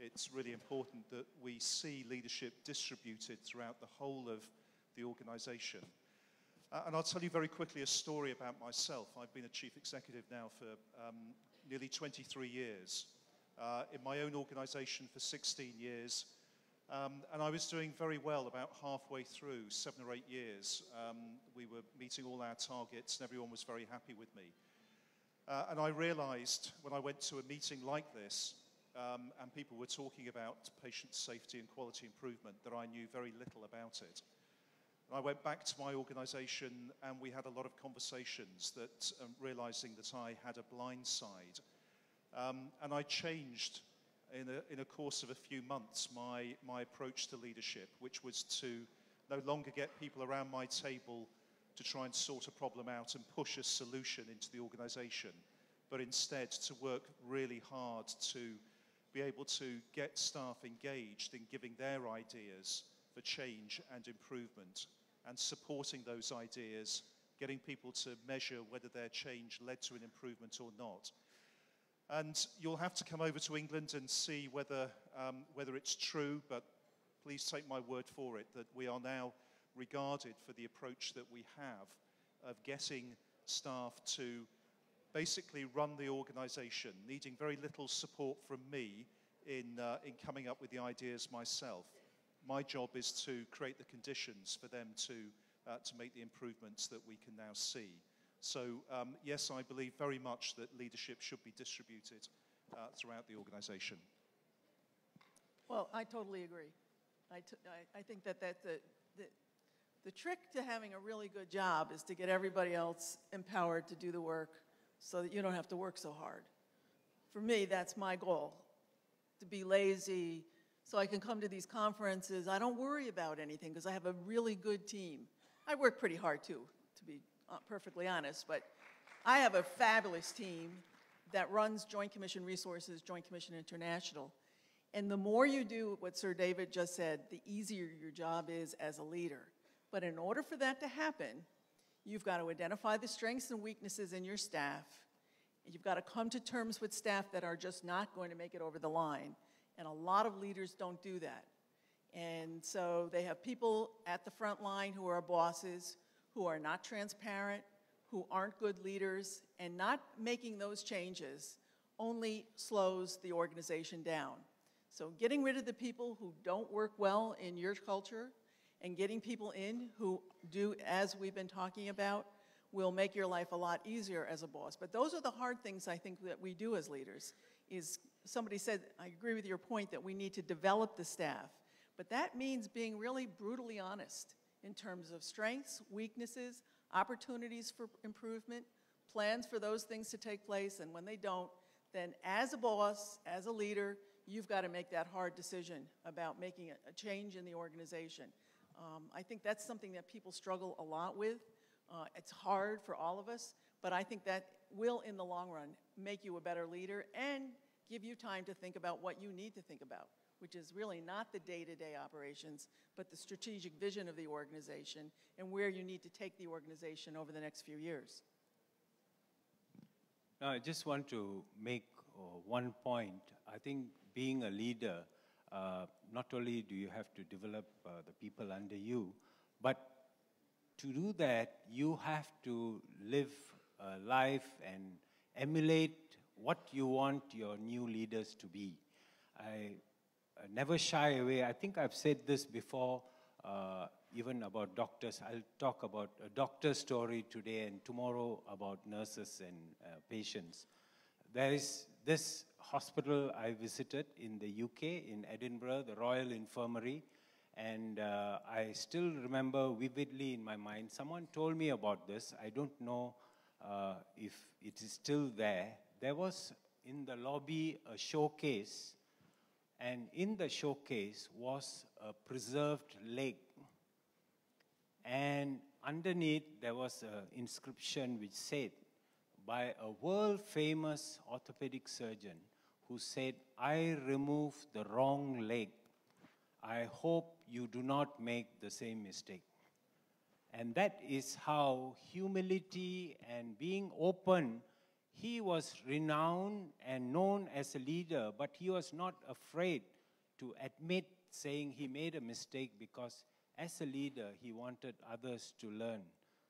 Speaker 6: It's really important that we see leadership distributed throughout the whole of the organization. And I'll tell you very quickly a story about myself. I've been a chief executive now for nearly 23 years. In my own organization for 16 years. And I was doing very well about halfway through, 7 or 8 years. We were meeting all our targets and everyone was very happy with me. And I realized when I went to a meeting like this, and people were talking about patient safety and quality improvement, that I knew very little about it. And I went back to my organization and we had a lot of conversations that realizing that I had a blind side. And I changed in a course of a few months my approach to leadership, which was to no longer get people around my table to try and sort a problem out and push a solution into the organization, but instead to work really hard to be able to get staff engaged in giving their ideas for change and improvement and supporting those ideas, getting people to measure whether their change led to an improvement or not. And you'll have to come over to England and see whether it's true, but please take my word for it that we are now regarded for the approach that we have of getting staff to basically run the organization, needing very little support from me in coming up with the ideas myself. My job is to create the conditions for them to make the improvements that we can now see. So yes, I believe very much that leadership should be distributed throughout the organization.
Speaker 8: Well, I totally agree. I think that the trick to having a really good job is to get everybody else empowered to do the work so that you don't have to work so hard. For me, that's my goal, to be lazy so I can come to these conferences. I don't worry about anything because I have a really good team. I work pretty hard too, to be perfectly honest, but I have a fabulous team that runs Joint Commission Resources, Joint Commission International. And the more you do what Sir David just said, the easier your job is as a leader. But in order for that to happen, you've got to identify the strengths and weaknesses in your staff. You've got to come to terms with staff that are just not going to make it over the line. And a lot of leaders don't do that. And so they have people at the front line who are bosses, who are not transparent, who aren't good leaders, and not making those changes only slows the organization down. So getting rid of the people who don't work well in your culture and getting people in who do, as we've been talking about, will make your life a lot easier as a boss. But those are the hard things I think that we do as leaders. Is somebody said, I agree with your point that we need to develop the staff. But that means being really brutally honest in terms of strengths, weaknesses, opportunities for improvement, plans for those things to take place, and when they don't, then as a boss, as a leader, you've got to make that hard decision about making a change in the organization. I think that's something that people struggle a lot with. It's hard for all of us, but I think that will, in the long run, make you a better leader and give you time to think about what you need to think about, which is really not the day-to-day operations, but the strategic vision of the organization and where you need to take the organization over the next few years.
Speaker 9: Now, I just want to make one point. I think being a leader, not only do you have to develop the people under you, but to do that, you have to live a life and emulate what you want your new leaders to be. I never shy away. I think I've said this before, even about doctors. I'll talk about a doctor's story today and tomorrow about nurses and patients. There is this hospital I visited in the UK, in Edinburgh, the Royal Infirmary, and I still remember vividly in my mind, someone told me about this. I don't know if it is still there. There was in the lobby a showcase, and in the showcase was a preserved leg. And underneath there was an inscription which said, by a world-famous orthopedic surgeon who said, I removed the wrong leg. I hope you do not make the same mistake. And that is how humility and being open, he was renowned and known as a leader, but he was not afraid to admit saying he made a mistake because as a leader, he wanted others to learn.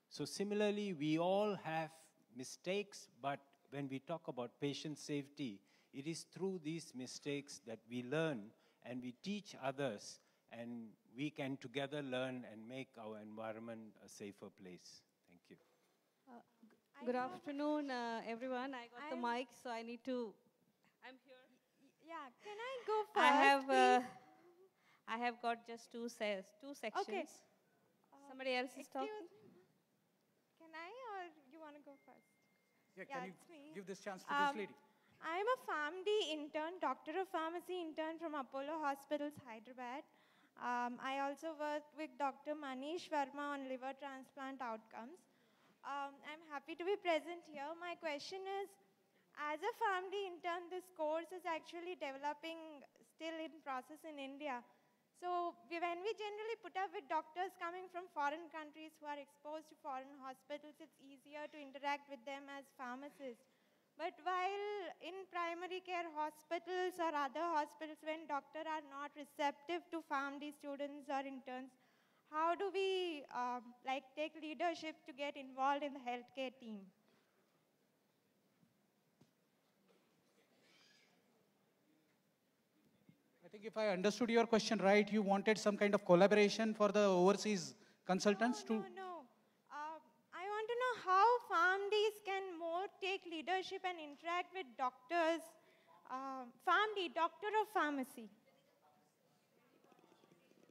Speaker 9: So similarly, we all have mistakes, but when we talk about patient safety, it is through these mistakes that we learn and we teach others, and we can together learn and make our environment a safer place. Thank you.
Speaker 15: Good afternoon, everyone. I got the mic, so I need to. I'm here.
Speaker 7: Yeah, can I go first?
Speaker 15: I have got just two sections.
Speaker 7: Okay.
Speaker 15: Somebody else is talking.
Speaker 7: Can I, or you want to go first?
Speaker 11: Yeah, can you
Speaker 7: it's me.
Speaker 11: give this chance to this lady?
Speaker 7: I'm a PharmD intern, doctor of pharmacy intern from Apollo Hospitals, Hyderabad. I also work with Dr. Manish Verma on liver transplant outcomes. I'm happy to be present here. My question is, as a PharmD intern, this course is actually developing, still in process in India. So when we generally put up with doctors coming from foreign countries who are exposed to foreign hospitals, it's easier to interact with them as pharmacists. But while in primary care hospitals or other hospitals, when doctors are not receptive to PharmD students or interns, how do we take leadership to get involved in the healthcare team?
Speaker 11: I think if I understood your question right, you wanted some kind of collaboration for the overseas consultants to...
Speaker 7: No. I want to know how PharmDs can more take leadership and interact with doctors. PharmD, doctor of pharmacy.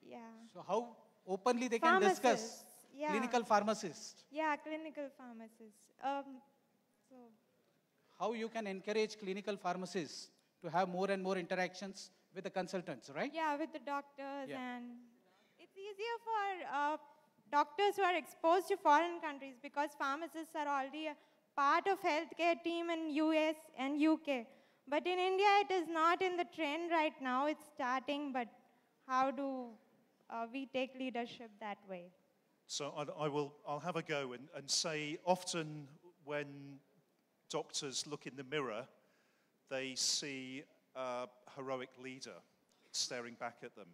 Speaker 7: Yeah.
Speaker 11: So how openly they can discuss clinical pharmacists?
Speaker 7: Yeah, clinical pharmacists. So
Speaker 11: how you can encourage clinical pharmacists to have more and more interactions with the consultants, right?
Speaker 7: Yeah, with the doctors, and it's easier for doctors who are exposed to foreign countries because pharmacists are already a part of healthcare team in US and UK. But in India, it is not in the trend right now. It's starting, but how do we take leadership that way?
Speaker 6: So I'll have a go and say often when doctors look in the mirror, they see a heroic leader staring back at them.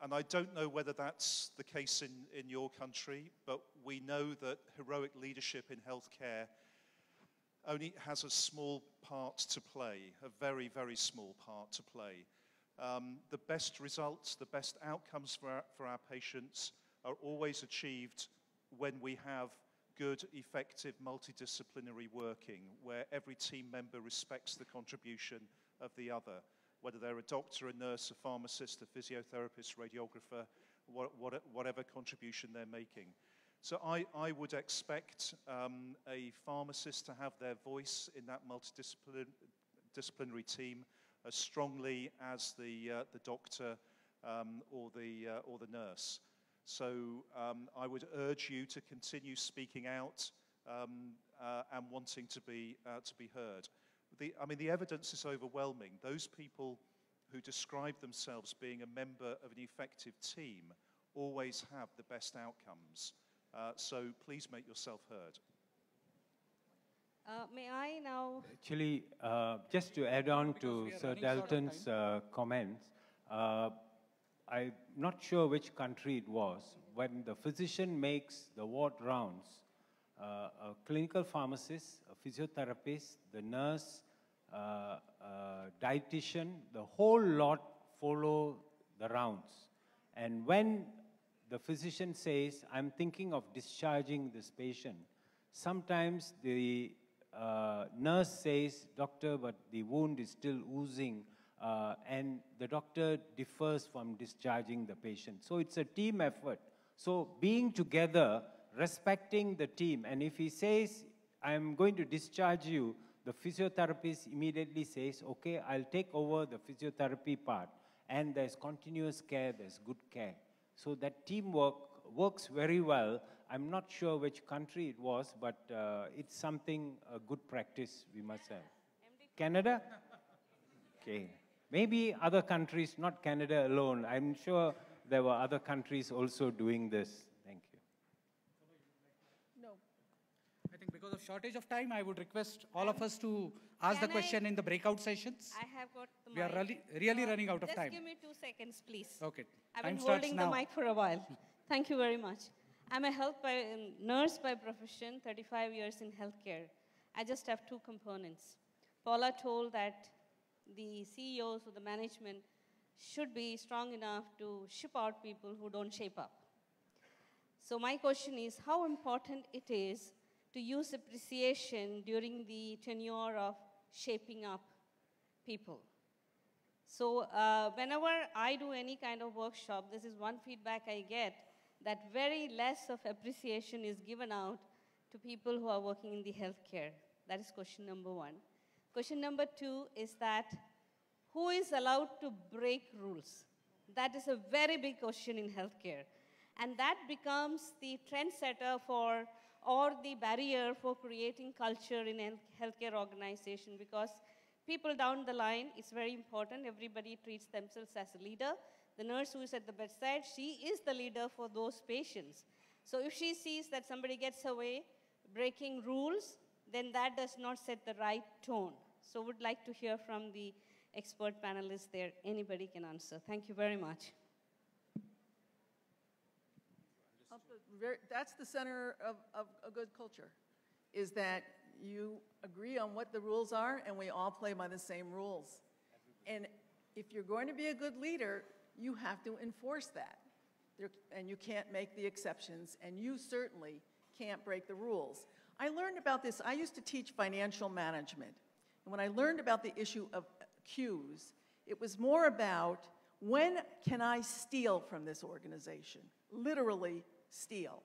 Speaker 6: And I don't know whether that's the case in your country, but we know that heroic leadership in healthcare only has a small part to play, a very, very small part to play. The best results, the best outcomes for our patients are always achieved when we have good, effective, multidisciplinary working, where every team member respects the contribution of the other, whether they're a doctor, a nurse, a pharmacist, a physiotherapist, radiographer, whatever contribution they're making. So I would expect a pharmacist to have their voice in that multidisciplinary team as strongly as the doctor or the nurse. So I would urge you to continue speaking out and wanting to be heard. The evidence is overwhelming. Those people who describe themselves being a member of an effective team always have the best outcomes. So please make yourself heard.
Speaker 15: May I now?
Speaker 9: Actually, just to add on to Sir Dalton's comments, I'm not sure which country it was. When the physician makes the ward rounds, a clinical pharmacist, a physiotherapist, the nurse, dietitian, the whole lot follow the rounds. And when the physician says, I'm thinking of discharging this patient, sometimes the nurse says, doctor, but the wound is still oozing, and the doctor differs from discharging the patient. So it's a team effort. So being together, respecting the team, and if he says, I'm going to discharge you, the physiotherapist immediately says, okay, I'll take over the physiotherapy part, and there's continuous care, there's good care. So that teamwork works very well. I'm not sure which country it was, but it's something, a good practice we must have. Canada? Okay. Maybe other countries, not Canada alone. I'm sure there were other countries also doing this. Thank you.
Speaker 11: No. I think because of shortage of time, I would request all of us to ask the question in the breakout sessions.
Speaker 15: I have got the mic.
Speaker 11: We are really running out of time.
Speaker 15: Just give me 2 seconds, please.
Speaker 11: Okay.
Speaker 15: I've
Speaker 11: Time
Speaker 15: been
Speaker 11: starts
Speaker 15: holding
Speaker 11: now.
Speaker 15: the mic for a while. Thank you very much. I'm a nurse by profession, 35 years in healthcare. I just have 2 components. Paula told that the CEOs or the management should be strong enough to ship out people who don't shape up. So my question is, how important it is to use appreciation during the tenure of shaping up people? So whenever I do any kind of workshop, this is one feedback I get, that very less of appreciation is given out to people who are working in the healthcare. That is question number 1. Question number 2 is that who is allowed to break rules? That is a very big question in healthcare. And that becomes the trendsetter for, or the barrier for creating culture in a healthcare organization, because people down the line, it's very important, everybody treats themselves as a leader. The nurse who is at the bedside, she is the leader for those patients. So if she sees that somebody gets away breaking rules, then that does not set the right tone. So would like to hear from the expert panelists there. Anybody can answer. Thank you very much.
Speaker 8: That's the center of a good culture, is that you agree on what the rules are and we all play by the same rules. And if you're going to be a good leader, you have to enforce that. And you can't make the exceptions, and you certainly can't break the rules. I learned about this. I used to teach financial management. And when I learned about the issue of cues, it was more about, when can I steal from this organization? Literally steal.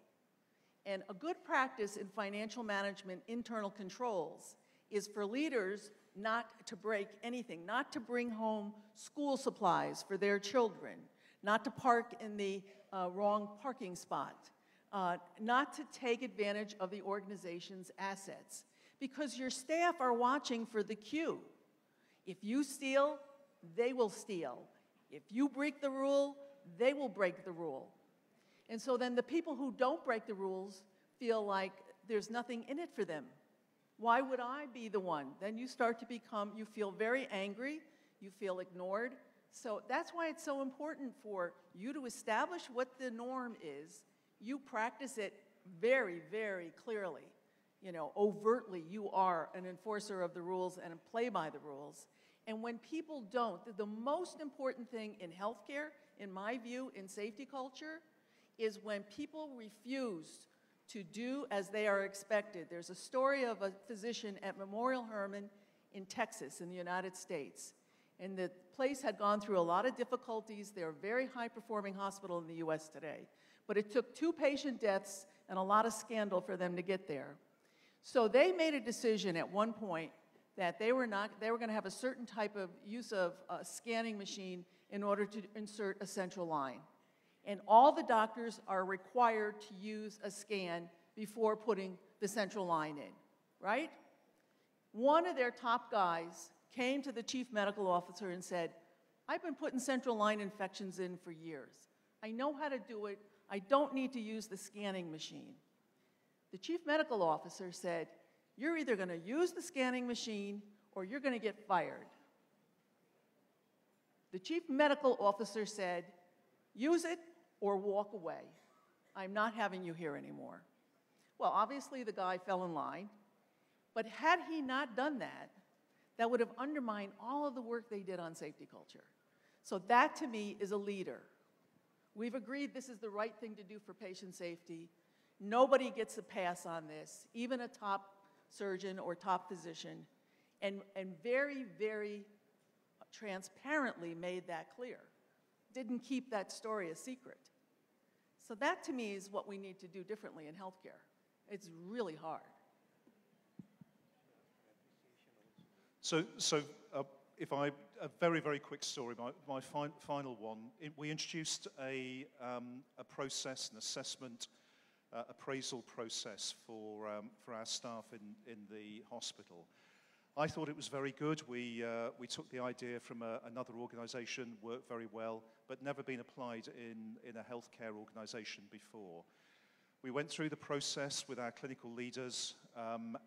Speaker 8: And a good practice in financial management internal controls is for leaders not to break anything, not to bring home school supplies for their children, not to park in the wrong parking spot, not to take advantage of the organization's assets, because your staff are watching for the cue. If you steal, they will steal. If you break the rule, they will break the rule. And so then the people who don't break the rules feel like there's nothing in it for them. Why would I be the one? Then you start to become, you feel very angry, you feel ignored. So that's why it's so important for you to establish what the norm is. You practice it very, very clearly. You know, overtly, you are an enforcer of the rules and play by the rules. And when people don't, the most important thing in healthcare, in my view, in safety culture, is when people refuse to do as they are expected. There's a story of a physician at Memorial Hermann in Texas, in the United States. And the place had gone through a lot of difficulties. They're a very high-performing hospital in the US today. But it took 2 patient deaths and a lot of scandal for them to get there. So they made a decision at one point that they were going to have a certain type of use of a scanning machine in order to insert a central line. And all the doctors are required to use a scan before putting the central line in, right? One of their top guys came to the chief medical officer and said, I've been putting central line infections in for years. I know how to do it. I don't need to use the scanning machine. The chief medical officer said, you're either going to use the scanning machine or you're going to get fired. The chief medical officer said, use it or walk away. I'm not having you here anymore. Well, obviously the guy fell in line, but had he not done that, that would have undermined all of the work they did on safety culture. So that, to me, is a leader. We've agreed this is the right thing to do for patient safety. Nobody gets a pass on this, even a top surgeon or top physician, and very, very transparently made that clear. Didn't keep that story a secret. So that, to me, is what we need to do differently in healthcare. It's really hard.
Speaker 6: So a very, very quick story, my final one. We introduced a process, an assessment, appraisal process for our staff in the hospital. I thought it was very good. We took the idea from another organization, worked very well, but never been applied in a healthcare organization before. We went through the process with our clinical leaders,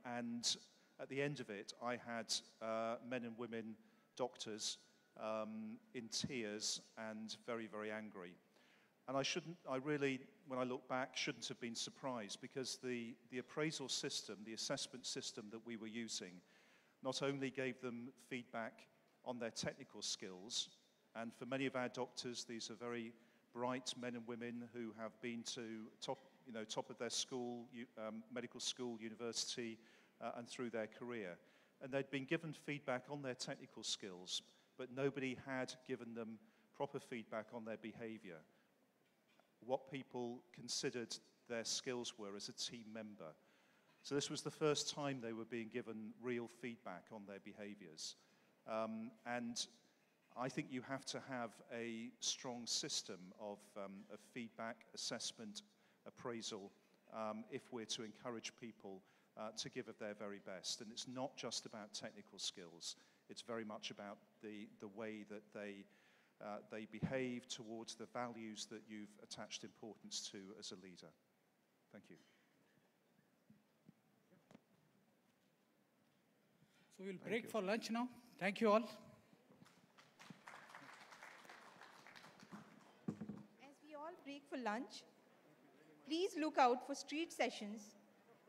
Speaker 6: and at the end of it, I had men and women doctors in tears and very, very angry. And I really, when I look back, shouldn't have been surprised, because the appraisal system, the assessment system that we were using, not only gave them feedback on their technical skills, and for many of our doctors, these are very bright men and women who have been to top of their school, medical school, university, and through their career. And they'd been given feedback on their technical skills, but nobody had given them proper feedback on their behavior, what people considered their skills were as a team member. So this was the first time they were being given real feedback on their behaviors. And I think you have to have a strong system of feedback, assessment, appraisal, if we're to encourage people to give of their very best. And it's not just about technical skills. It's very much about the way that they behave towards the values that you've attached importance to as a leader. Thank you.
Speaker 11: So we'll break for lunch now. Thank you all.
Speaker 4: As we all break for lunch, please look out for street sessions,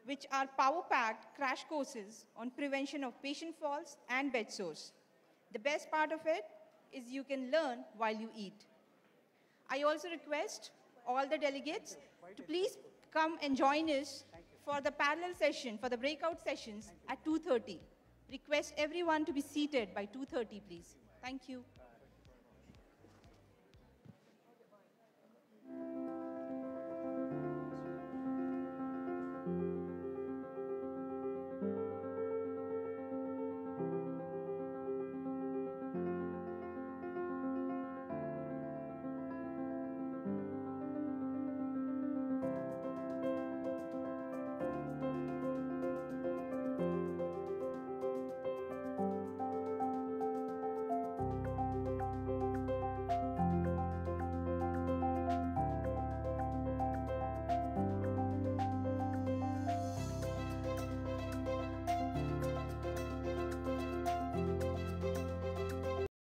Speaker 4: which are power-packed crash courses on prevention of patient falls and bed sores. The best part of it is you can learn while you eat. I also request all the delegates to please come and join us for the parallel session, for the breakout sessions at 2:30. Request everyone to be seated by 2:30, please. Thank you.